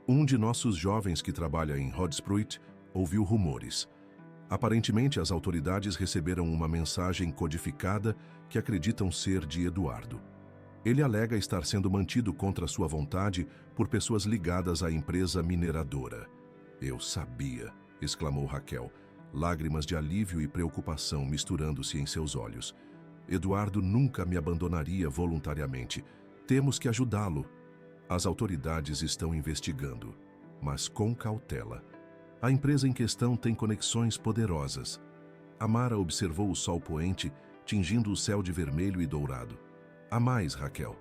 Um de nossos jovens que trabalha em Hoedspruit ouviu rumores. Aparentemente, as autoridades receberam uma mensagem codificada que acreditam ser de Eduardo. Ele alega estar sendo mantido contra sua vontade por pessoas ligadas à empresa mineradora. Eu sabia, exclamou Raquel, lágrimas de alívio e preocupação misturando-se em seus olhos. Eduardo nunca me abandonaria voluntariamente. Temos que ajudá-lo. As autoridades estão investigando, mas com cautela. A empresa em questão tem conexões poderosas. Amara observou o sol poente, tingindo o céu de vermelho e dourado. Há mais, Raquel.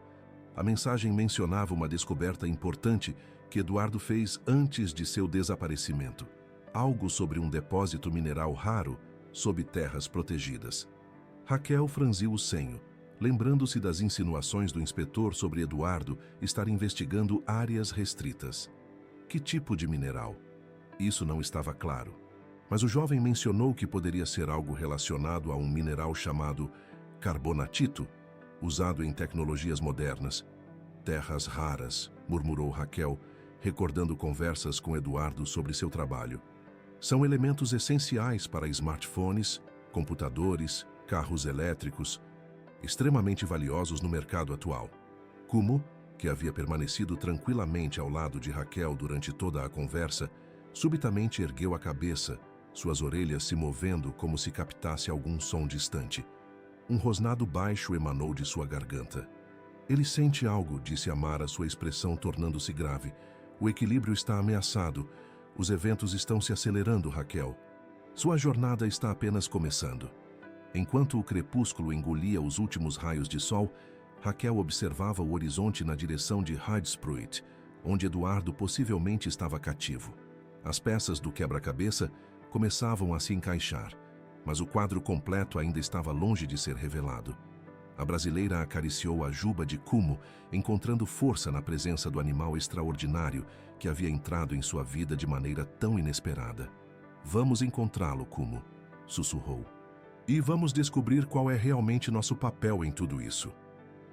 A mensagem mencionava uma descoberta importante que Eduardo fez antes de seu desaparecimento. Algo sobre um depósito mineral raro sob terras protegidas. Raquel franziu o senho, lembrando-se das insinuações do inspetor sobre Eduardo estar investigando áreas restritas. Que tipo de mineral? Isso não estava claro. Mas o jovem mencionou que poderia ser algo relacionado a um mineral chamado carbonatito, usado em tecnologias modernas. Terras raras, murmurou Raquel, recordando conversas com Eduardo sobre seu trabalho. São elementos essenciais para smartphones, computadores, carros elétricos, extremamente valiosos no mercado atual. Kumo, que havia permanecido tranquilamente ao lado de Raquel durante toda a conversa, subitamente ergueu a cabeça, suas orelhas se movendo como se captasse algum som distante. Um rosnado baixo emanou de sua garganta. Ele sente algo, disse Amara, sua expressão tornando-se grave. O equilíbrio está ameaçado. Os eventos estão se acelerando, Raquel. Sua jornada está apenas começando. Enquanto o crepúsculo engolia os últimos raios de sol, Raquel observava o horizonte na direção de Hoedspruit, onde Eduardo possivelmente estava cativo. As peças do quebra-cabeça começavam a se encaixar, mas o quadro completo ainda estava longe de ser revelado. A brasileira acariciou a juba de Kumo, encontrando força na presença do animal extraordinário que havia entrado em sua vida de maneira tão inesperada. Vamos encontrá-lo, Kumo, sussurrou. E vamos descobrir qual é realmente nosso papel em tudo isso.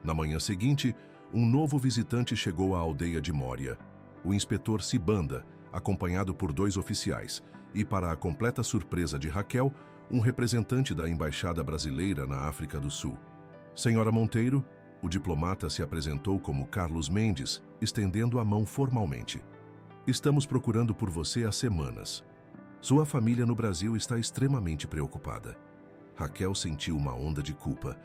Na manhã seguinte, um novo visitante chegou à aldeia de Moria, o inspetor Sibanda, acompanhado por 2 oficiais, e, para a completa surpresa de Raquel, um representante da embaixada brasileira na África do Sul. Senhora Monteiro, o diplomata se apresentou como Carlos Mendes, estendendo a mão formalmente. Estamos procurando por você há semanas. Sua família no Brasil está extremamente preocupada. Raquel sentiu uma onda de culpa.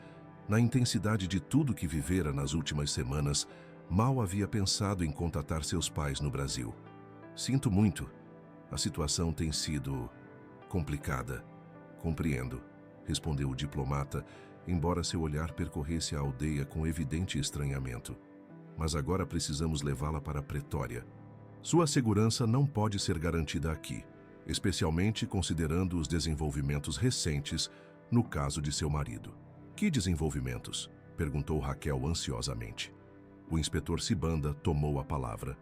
Na intensidade de tudo que vivera nas últimas semanas, mal havia pensado em contatar seus pais no Brasil. Sinto muito. A situação tem sido complicada. Compreendo, respondeu o diplomata, embora seu olhar percorresse a aldeia com evidente estranhamento. Mas agora precisamos levá-la para Pretória. Sua segurança não pode ser garantida aqui, especialmente considerando os desenvolvimentos recentes no caso de seu marido. Que desenvolvimentos? Perguntou Raquel ansiosamente. O inspetor Sibanda tomou a palavra.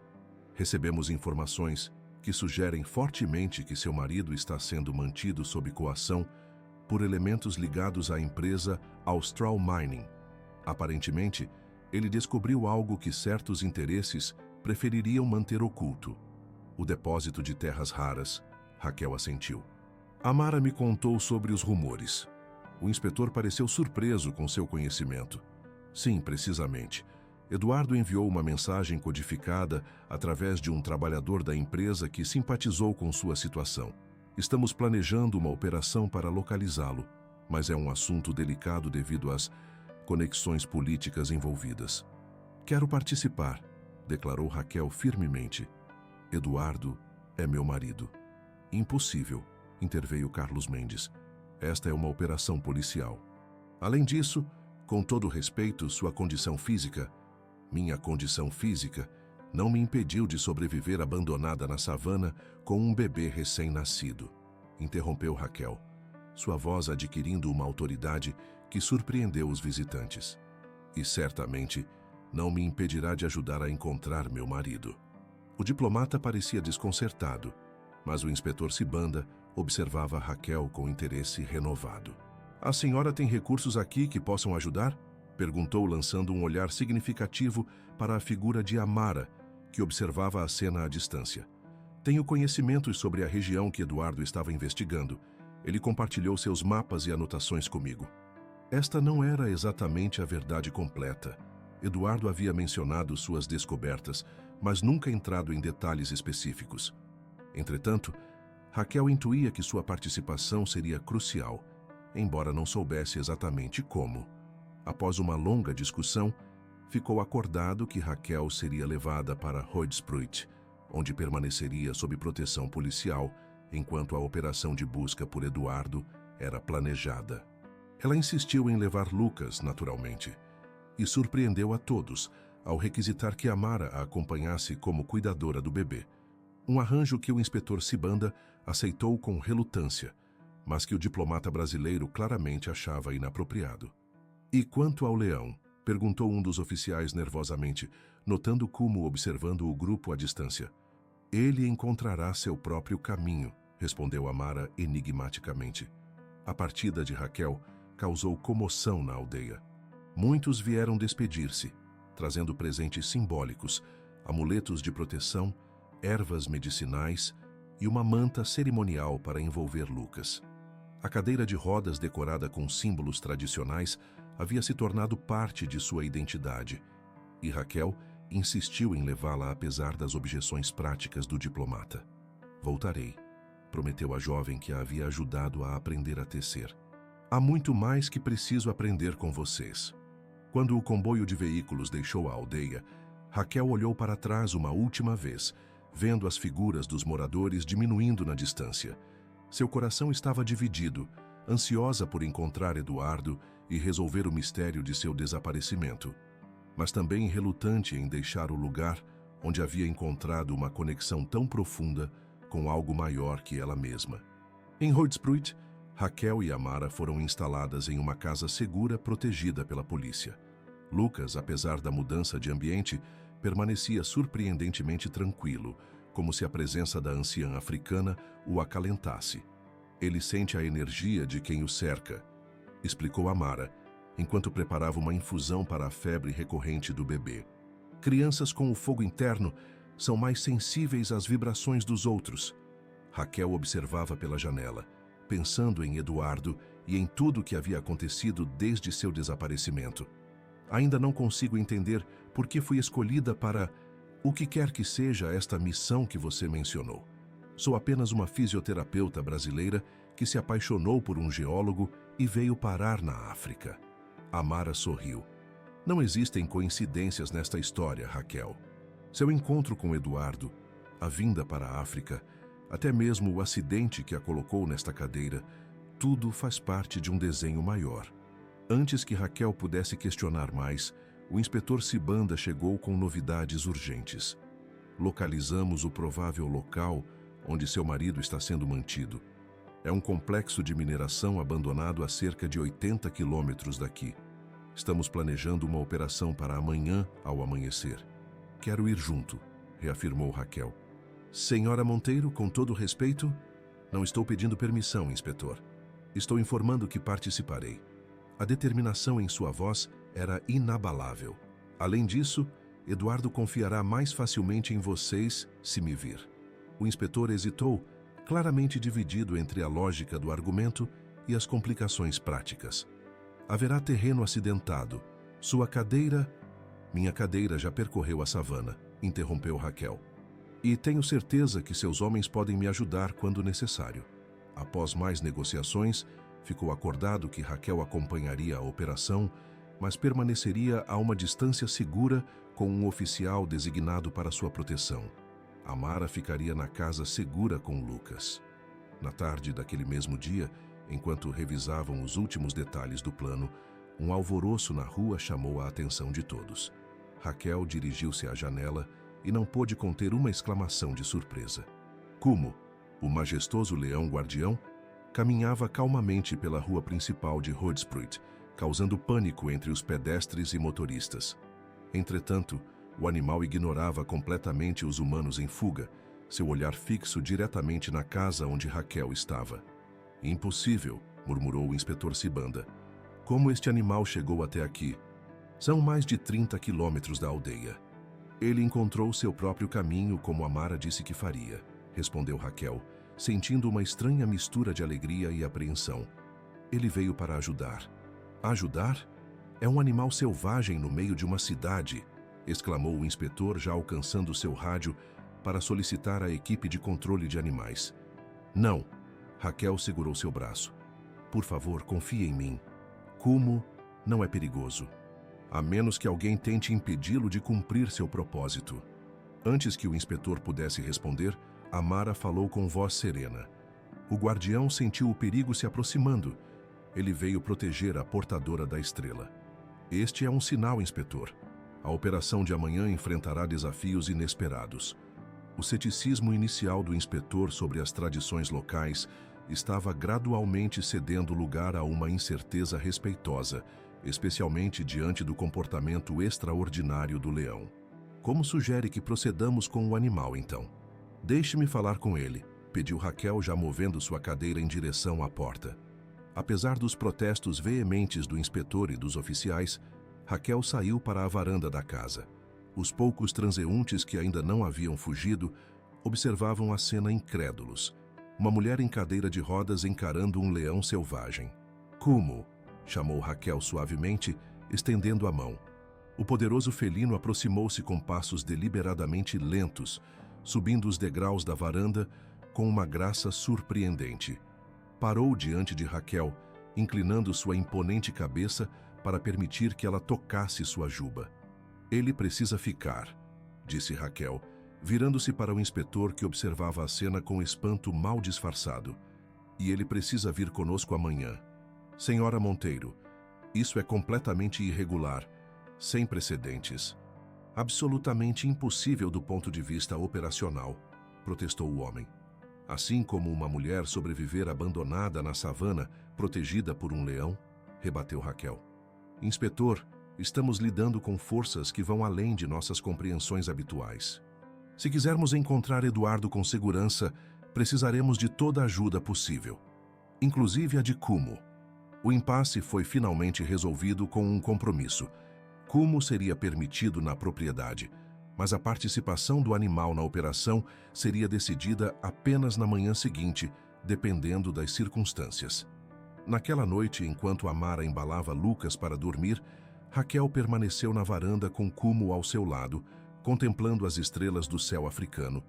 Recebemos informações que sugerem fortemente que seu marido está sendo mantido sob coação por elementos ligados à empresa Austral Mining. Aparentemente, ele descobriu algo que certos interesses prefeririam manter oculto. O depósito de terras raras, Raquel assentiu. Amara me contou sobre os rumores. O inspetor pareceu surpreso com seu conhecimento. Sim, precisamente. Eduardo enviou uma mensagem codificada através de um trabalhador da empresa que simpatizou com sua situação. Estamos planejando uma operação para localizá-lo, mas é um assunto delicado devido às conexões políticas envolvidas. Quero participar, declarou Raquel firmemente. Eduardo é meu marido. Impossível, interveio Carlos Mendes. Esta é uma operação policial. Além disso, com todo respeito, sua condição física, minha condição física, não me impediu de sobreviver abandonada na savana com um bebê recém-nascido. interrompeu Raquel, sua voz adquirindo uma autoridade que surpreendeu os visitantes. E certamente não me impedirá de ajudar a encontrar meu marido. O diplomata parecia desconcertado, mas o inspetor Sibanda observava Raquel com interesse renovado. A senhora tem recursos aqui que possam ajudar? Perguntou, lançando um olhar significativo para a figura de Amara, que observava a cena à distância. Tenho conhecimentos sobre a região que Eduardo estava investigando. Ele compartilhou seus mapas e anotações comigo. Esta não era exatamente a verdade completa. Eduardo havia mencionado suas descobertas, mas nunca entrado em detalhes específicos. Entretanto, Raquel intuía que sua participação seria crucial, embora não soubesse exatamente como. Após uma longa discussão, ficou acordado que Raquel seria levada para Hoedspruit, onde permaneceria sob proteção policial, enquanto a operação de busca por Eduardo era planejada. Ela insistiu em levar Lucas, naturalmente, e surpreendeu a todos ao requisitar que Amara a acompanhasse como cuidadora do bebê. Um arranjo que o inspetor Sibanda aceitou com relutância, mas que o diplomata brasileiro claramente achava inapropriado. E quanto ao leão? Perguntou um dos oficiais nervosamente, notando Kumo observando o grupo à distância. Ele encontrará seu próprio caminho, respondeu Amara enigmaticamente. A partida de Raquel causou comoção na aldeia. Muitos vieram despedir-se, trazendo presentes simbólicos, amuletos de proteção, ervas medicinais e uma manta cerimonial para envolver Lucas. A cadeira de rodas decorada com símbolos tradicionais havia se tornado parte de sua identidade, e Raquel insistiu em levá-la apesar das objeções práticas do diplomata. Voltarei, prometeu a jovem que a havia ajudado a aprender a tecer. Há muito mais que preciso aprender com vocês. Quando o comboio de veículos deixou a aldeia, Raquel olhou para trás uma última vez, vendo as figuras dos moradores diminuindo na distância. Seu coração estava dividido, ansiosa por encontrar Eduardo e resolver o mistério de seu desaparecimento, mas também relutante em deixar o lugar onde havia encontrado uma conexão tão profunda com algo maior que ela mesma. Em Hoedspruit, Raquel e Amara foram instaladas em uma casa segura protegida pela polícia. Lucas, apesar da mudança de ambiente, permanecia surpreendentemente tranquilo, como se a presença da anciã africana o acalentasse. Ele sente a energia de quem o cerca, explicou Amara, enquanto preparava uma infusão para a febre recorrente do bebê. Crianças com o fogo interno são mais sensíveis às vibrações dos outros. Raquel observava pela janela, pensando em Eduardo e em tudo o que havia acontecido desde seu desaparecimento. Ainda não consigo entender por que fui escolhida para o que quer que seja esta missão que você mencionou. Sou apenas uma fisioterapeuta brasileira que se apaixonou por um geólogo e veio parar na África. Amara sorriu. Não existem coincidências nesta história, Raquel. Seu encontro com Eduardo, a vinda para a África, até mesmo o acidente que a colocou nesta cadeira, tudo faz parte de um desenho maior. Antes que Raquel pudesse questionar mais, o inspetor Sibanda chegou com novidades urgentes. Localizamos o provável local onde seu marido está sendo mantido. É um complexo de mineração abandonado a cerca de 80 quilômetros daqui. Estamos planejando uma operação para amanhã ao amanhecer. Quero ir junto, reafirmou Raquel. Senhora Monteiro, com todo respeito, não estou pedindo permissão, inspetor. Estou informando que participarei. A determinação em sua voz era inabalável. Além disso, Eduardo confiará mais facilmente em vocês se me vir. O inspetor hesitou, claramente dividido entre a lógica do argumento e as complicações práticas. Haverá terreno acidentado. Sua cadeira... Minha cadeira já percorreu a savana, interrompeu Raquel. E tenho certeza que seus homens podem me ajudar quando necessário. Após mais negociações, ficou acordado que Raquel acompanharia a operação, mas permaneceria a uma distância segura com um oficial designado para sua proteção. Amara ficaria na casa segura com Lucas. Na tarde daquele mesmo dia, enquanto revisavam os últimos detalhes do plano, um alvoroço na rua chamou a atenção de todos. Raquel dirigiu-se à janela e não pôde conter uma exclamação de surpresa. Kumo, o majestoso leão guardião, caminhava calmamente pela rua principal de Hoedspruit, causando pânico entre os pedestres e motoristas. Entretanto, o animal ignorava completamente os humanos em fuga, seu olhar fixo diretamente na casa onde Raquel estava. Impossível, murmurou o inspetor Sibanda. Como este animal chegou até aqui? São mais de 30 quilômetros da aldeia. Ele encontrou seu próprio caminho, como Amara disse que faria, respondeu Raquel, sentindo uma estranha mistura de alegria e apreensão. Ele veio para ajudar. Ajudar? É um animal selvagem no meio de uma cidade, exclamou o inspetor, já alcançando seu rádio para solicitar a equipe de controle de animais. Não, Raquel segurou seu braço. Por favor, confie em mim. Kumo não é perigoso, a menos que alguém tente impedi-lo de cumprir seu propósito. Antes que o inspetor pudesse responder, Amara falou com voz serena. O guardião sentiu o perigo se aproximando. Ele veio proteger a portadora da estrela. Este é um sinal, inspetor. A operação de amanhã enfrentará desafios inesperados. O ceticismo inicial do inspetor sobre as tradições locais estava gradualmente cedendo lugar a uma incerteza respeitosa, especialmente diante do comportamento extraordinário do leão. Como sugere que procedamos com o animal, então? Deixe-me falar com ele, pediu Raquel, já movendo sua cadeira em direção à porta. Apesar dos protestos veementes do inspetor e dos oficiais, Raquel saiu para a varanda da casa. Os poucos transeuntes que ainda não haviam fugido observavam a cena incrédulos. Uma mulher em cadeira de rodas encarando um leão selvagem. Kumo, chamou Raquel suavemente, estendendo a mão. O poderoso felino aproximou-se com passos deliberadamente lentos, subindo os degraus da varanda com uma graça surpreendente. Parou diante de Raquel, inclinando sua imponente cabeça para permitir que ela tocasse sua juba. Ele precisa ficar, disse Raquel, virando-se para o inspetor que observava a cena com espanto mal disfarçado. E ele precisa vir conosco amanhã. Senhora Monteiro, isso é completamente irregular, sem precedentes. Absolutamente impossível do ponto de vista operacional, protestou o homem. Assim como uma mulher sobreviver abandonada na savana, protegida por um leão, rebateu Raquel. Inspetor, estamos lidando com forças que vão além de nossas compreensões habituais. Se quisermos encontrar Eduardo com segurança, precisaremos de toda a ajuda possível, inclusive a de Kumo. O impasse foi finalmente resolvido com um compromisso. Kumo seria permitido na propriedade, mas a participação do animal na operação seria decidida apenas na manhã seguinte, dependendo das circunstâncias. Naquela noite, enquanto Amara embalava Lucas para dormir, Raquel permaneceu na varanda com Kumo ao seu lado, contemplando as estrelas do céu africano.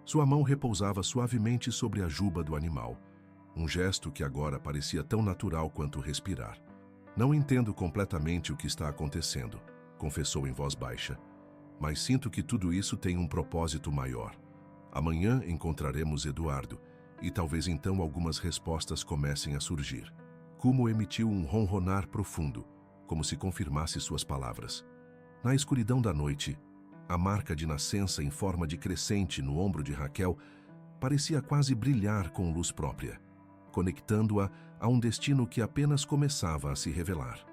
Sua mão repousava suavemente sobre a juba do animal, um gesto que agora parecia tão natural quanto respirar. Não entendo completamente o que está acontecendo, confessou em voz baixa, mas sinto que tudo isso tem um propósito maior. Amanhã encontraremos Eduardo, e talvez então algumas respostas comecem a surgir. Kumo emitiu um ronronar profundo, como se confirmasse suas palavras. Na escuridão da noite, a marca de nascença em forma de crescente no ombro de Raquel parecia quase brilhar com luz própria, conectando-a a um destino que apenas começava a se revelar.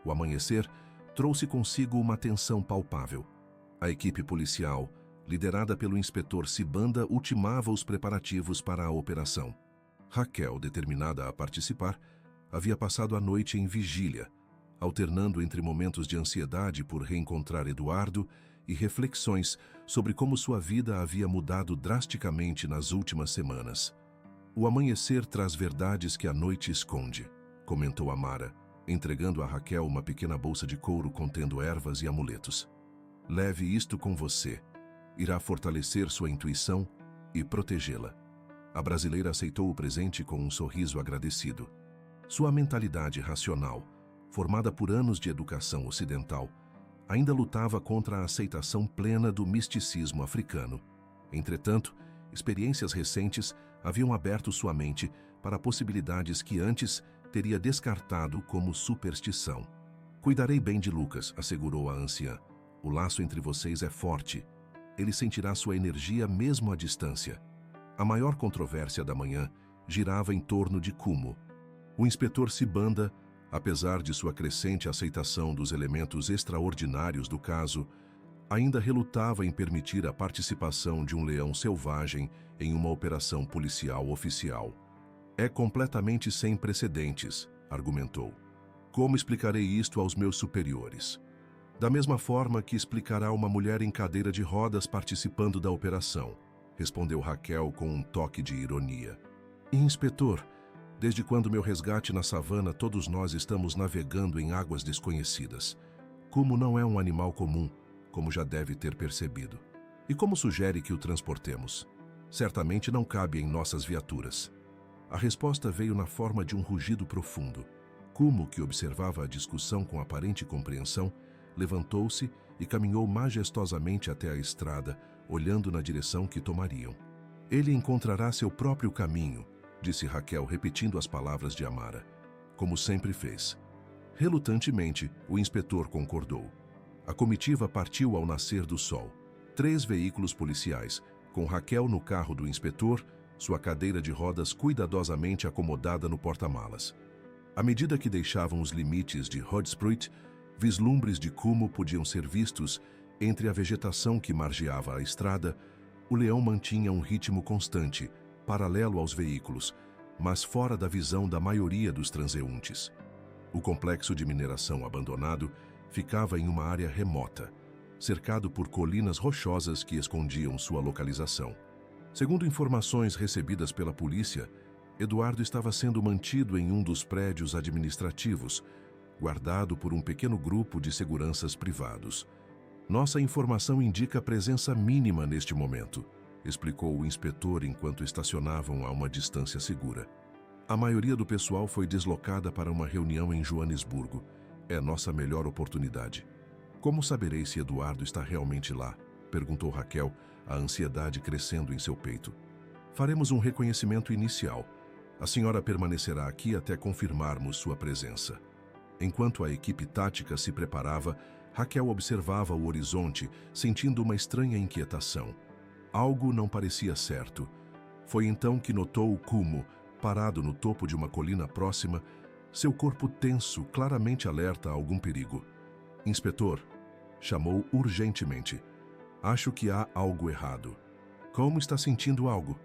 O amanhecer trouxe consigo uma tensão palpável. A equipe policial, liderada pelo inspetor Sibanda, ultimava os preparativos para a operação. Raquel, determinada a participar, havia passado a noite em vigília, alternando entre momentos de ansiedade por reencontrar Eduardo e reflexões sobre como sua vida havia mudado drasticamente nas últimas semanas. O amanhecer traz verdades que a noite esconde, comentou Amara, entregando a Raquel uma pequena bolsa de couro contendo ervas e amuletos. Leve isto com você. Irá fortalecer sua intuição e protegê-la. A brasileira aceitou o presente com um sorriso agradecido. Sua mentalidade racional, formada por anos de educação ocidental, ainda lutava contra a aceitação plena do misticismo africano. Entretanto, experiências recentes haviam aberto sua mente para possibilidades que antes teria descartado como superstição. Cuidarei bem de Lucas, assegurou a anciã. O laço entre vocês é forte. Ele sentirá sua energia mesmo à distância. A maior controvérsia da manhã girava em torno de Kumo. O inspetor Sibanda, apesar de sua crescente aceitação dos elementos extraordinários do caso, ainda relutava em permitir a participação de um leão selvagem em uma operação policial oficial. É completamente sem precedentes, argumentou. Como explicarei isto aos meus superiores? Da mesma forma que explicará uma mulher em cadeira de rodas participando da operação, respondeu Raquel com um toque de ironia. Inspetor, desde quando meu resgate na savana, todos nós estamos navegando em águas desconhecidas. Kumo não é um animal comum, como já deve ter percebido. E como sugere que o transportemos? Certamente não cabe em nossas viaturas. A resposta veio na forma de um rugido profundo. Kumo, que observava a discussão com aparente compreensão, levantou-se e caminhou majestosamente até a estrada, olhando na direção que tomariam. Ele encontrará seu próprio caminho, disse Raquel, repetindo as palavras de Amara, como sempre fez. Relutantemente, o inspetor concordou. A comitiva partiu ao nascer do sol. 3 veículos policiais, com Raquel no carro do inspetor, sua cadeira de rodas cuidadosamente acomodada no porta-malas. À medida que deixavam os limites de Hoedspruit, vislumbres de Kumo podiam ser vistos entre a vegetação que margeava a estrada. O leão mantinha um ritmo constante, paralelo aos veículos, mas fora da visão da maioria dos transeuntes. O complexo de mineração abandonado ficava em uma área remota, cercado por colinas rochosas que escondiam sua localização. Segundo informações recebidas pela polícia, Eduardo estava sendo mantido em um dos prédios administrativos, guardado por um pequeno grupo de seguranças privados. Nossa informação indica presença mínima neste momento, explicou o inspetor enquanto estacionavam a uma distância segura. A maioria do pessoal foi deslocada para uma reunião em Joanesburgo. É nossa melhor oportunidade. Como saberei se Eduardo está realmente lá? Perguntou Raquel, a ansiedade crescendo em seu peito. Faremos um reconhecimento inicial. A senhora permanecerá aqui até confirmarmos sua presença. Enquanto a equipe tática se preparava, Raquel observava o horizonte, sentindo uma estranha inquietação. Algo não parecia certo. Foi então que notou o Kumo, parado no topo de uma colina próxima, seu corpo tenso, claramente alerta a algum perigo. Inspetor, chamou urgentemente. Acho que há algo errado. Como está sentindo algo?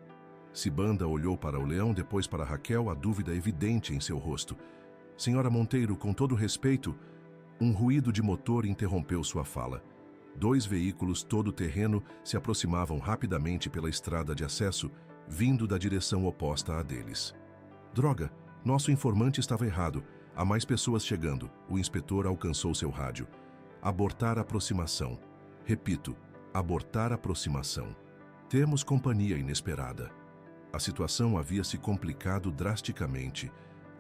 Sibanda olhou para o leão, depois para Raquel, a dúvida evidente em seu rosto. Senhora Monteiro, com todo respeito, um ruído de motor interrompeu sua fala. 2 veículos todo-terreno se aproximavam rapidamente pela estrada de acesso, vindo da direção oposta à deles. Droga, nosso informante estava errado. Há mais pessoas chegando. O inspetor alcançou seu rádio. Abortar aproximação. Repito, abortar aproximação. Temos companhia inesperada. A situação havia se complicado drasticamente.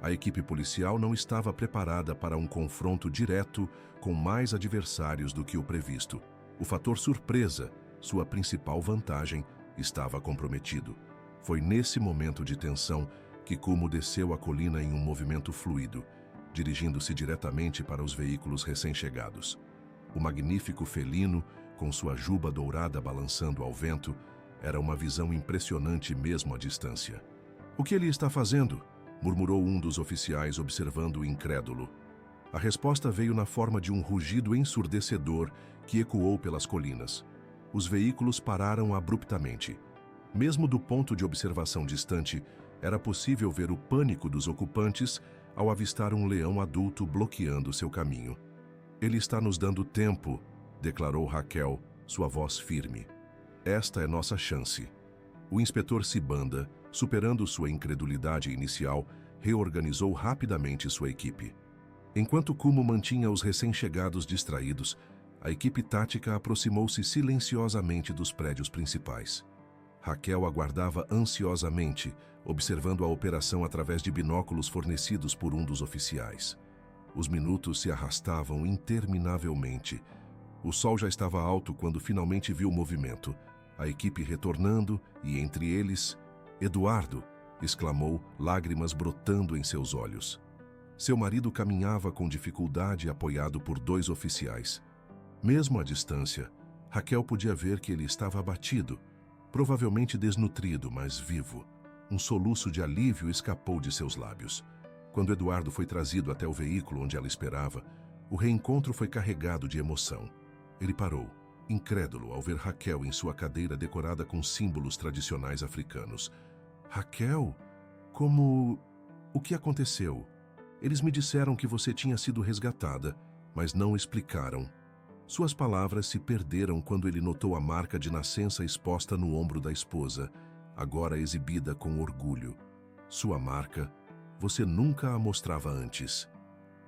A equipe policial não estava preparada para um confronto direto com mais adversários do que o previsto. O fator surpresa, sua principal vantagem, estava comprometido. Foi nesse momento de tensão que Kumo desceu a colina em um movimento fluido, dirigindo-se diretamente para os veículos recém-chegados. O magnífico felino, com sua juba dourada balançando ao vento, era uma visão impressionante mesmo à distância. "O que ele está fazendo?" murmurou um dos oficiais, observando-o incrédulo. A resposta veio na forma de um rugido ensurdecedor que ecoou pelas colinas. Os veículos pararam abruptamente. Mesmo do ponto de observação distante, era possível ver o pânico dos ocupantes ao avistar um leão adulto bloqueando seu caminho. "Ele está nos dando tempo", declarou Raquel, sua voz firme. "Esta é nossa chance." O inspetor Sibanda, superando sua incredulidade inicial, reorganizou rapidamente sua equipe. Enquanto Kumo mantinha os recém-chegados distraídos, a equipe tática aproximou-se silenciosamente dos prédios principais. Raquel aguardava ansiosamente, observando a operação através de binóculos fornecidos por um dos oficiais. Os minutos se arrastavam interminavelmente. O sol já estava alto quando finalmente viu o movimento. A equipe retornando e, entre eles, "Eduardo!", exclamou, lágrimas brotando em seus olhos. Seu marido caminhava com dificuldade, apoiado por 2 oficiais. Mesmo à distância, Raquel podia ver que ele estava abatido, provavelmente desnutrido, mas vivo. Um soluço de alívio escapou de seus lábios. Quando Eduardo foi trazido até o veículo onde ela esperava, o reencontro foi carregado de emoção. Ele parou, incrédulo ao ver Raquel em sua cadeira decorada com símbolos tradicionais africanos. Raquel? Como... O que aconteceu? Eles me disseram que você tinha sido resgatada, mas não explicaram. Suas palavras se perderam quando ele notou a marca de nascença exposta no ombro da esposa, agora exibida com orgulho. Sua marca, você nunca a mostrava antes.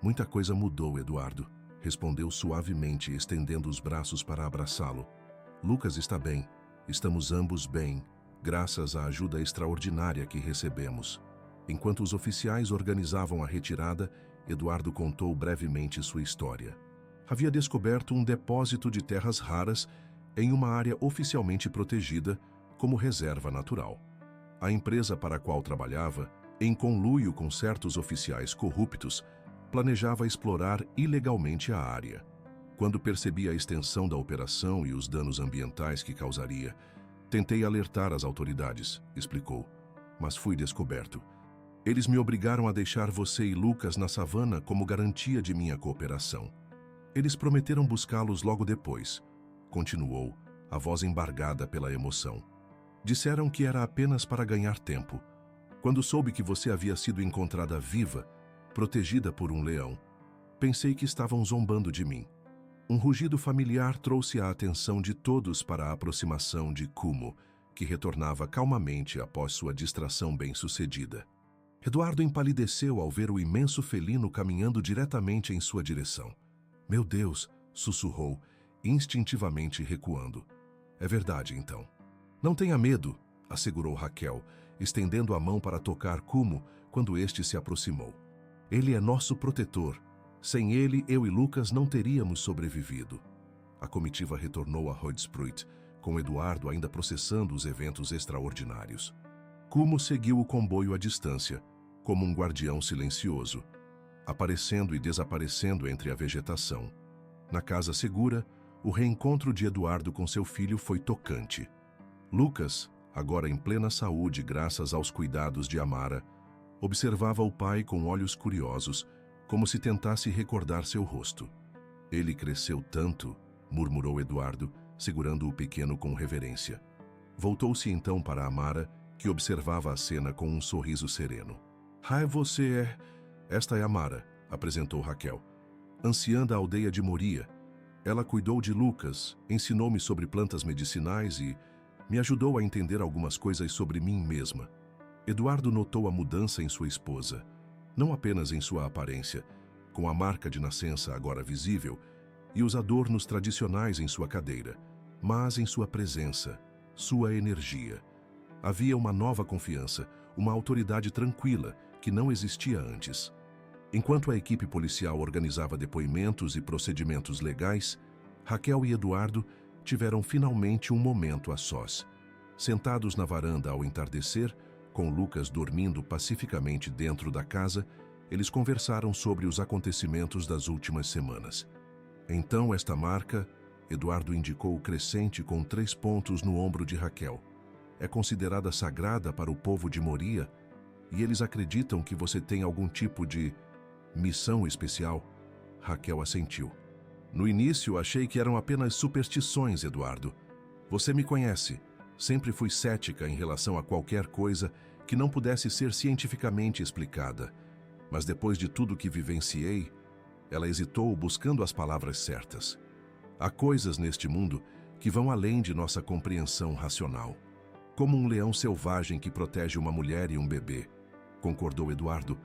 Muita coisa mudou, Eduardo, respondeu suavemente, estendendo os braços para abraçá-lo. Lucas está bem, estamos ambos bem, graças à ajuda extraordinária que recebemos. Enquanto os oficiais organizavam a retirada, Eduardo contou brevemente sua história. Havia descoberto um depósito de terras raras em uma área oficialmente protegida como reserva natural. A empresa para a qual trabalhava, em conluio com certos oficiais corruptos, planejava explorar ilegalmente a área. Quando percebi a extensão da operação e os danos ambientais que causaria, tentei alertar as autoridades, explicou, mas fui descoberto. Eles me obrigaram a deixar você e Lucas na savana como garantia de minha cooperação. Eles prometeram buscá-los logo depois, continuou, a voz embargada pela emoção. Disseram que era apenas para ganhar tempo. Quando soube que você havia sido encontrada viva, protegida por um leão, pensei que estavam zombando de mim. Um rugido familiar trouxe a atenção de todos para a aproximação de Kumo, que retornava calmamente após sua distração bem-sucedida. Eduardo empalideceu ao ver o imenso felino caminhando diretamente em sua direção. Meu Deus, sussurrou, instintivamente recuando. É verdade, então. Não tenha medo, assegurou Raquel, estendendo a mão para tocar Kumo quando este se aproximou. Ele é nosso protetor. Sem ele, eu e Lucas não teríamos sobrevivido. A comitiva retornou a Hoedspruit, com Eduardo ainda processando os eventos extraordinários. Kumo seguiu o comboio à distância, como um guardião silencioso, aparecendo e desaparecendo entre a vegetação. Na casa segura, o reencontro de Eduardo com seu filho foi tocante. Lucas, agora em plena saúde graças aos cuidados de Amara, observava o pai com olhos curiosos, como se tentasse recordar seu rosto. Ele cresceu tanto, murmurou Eduardo, segurando o pequeno com reverência. Voltou-se então para Amara, que observava a cena com um sorriso sereno. Você é... Esta é Amara, apresentou Raquel. Anciã da aldeia de Moria. Ela cuidou de Lucas, ensinou-me sobre plantas medicinais e me ajudou a entender algumas coisas sobre mim mesma. Eduardo notou a mudança em sua esposa, não apenas em sua aparência, com a marca de nascença agora visível e os adornos tradicionais em sua cadeira, mas em sua presença, sua energia. Havia uma nova confiança, uma autoridade tranquila que não existia antes. Enquanto a equipe policial organizava depoimentos e procedimentos legais, Raquel e Eduardo tiveram finalmente um momento a sós. Sentados na varanda ao entardecer, com Lucas dormindo pacificamente dentro da casa, eles conversaram sobre os acontecimentos das últimas semanas. Então, esta marca, Eduardo indicou o crescente com 3 pontos no ombro de Raquel. É considerada sagrada para o povo de Moria e eles acreditam que você tem algum tipo de missão especial. Raquel assentiu. No início, achei que eram apenas superstições, Eduardo. Você me conhece. Sempre fui cética em relação a qualquer coisa que não pudesse ser cientificamente explicada. Mas depois de tudo que vivenciei, ela hesitou buscando as palavras certas. Há coisas neste mundo que vão além de nossa compreensão racional. Como um leão selvagem que protege uma mulher e um bebê, concordou Eduardo,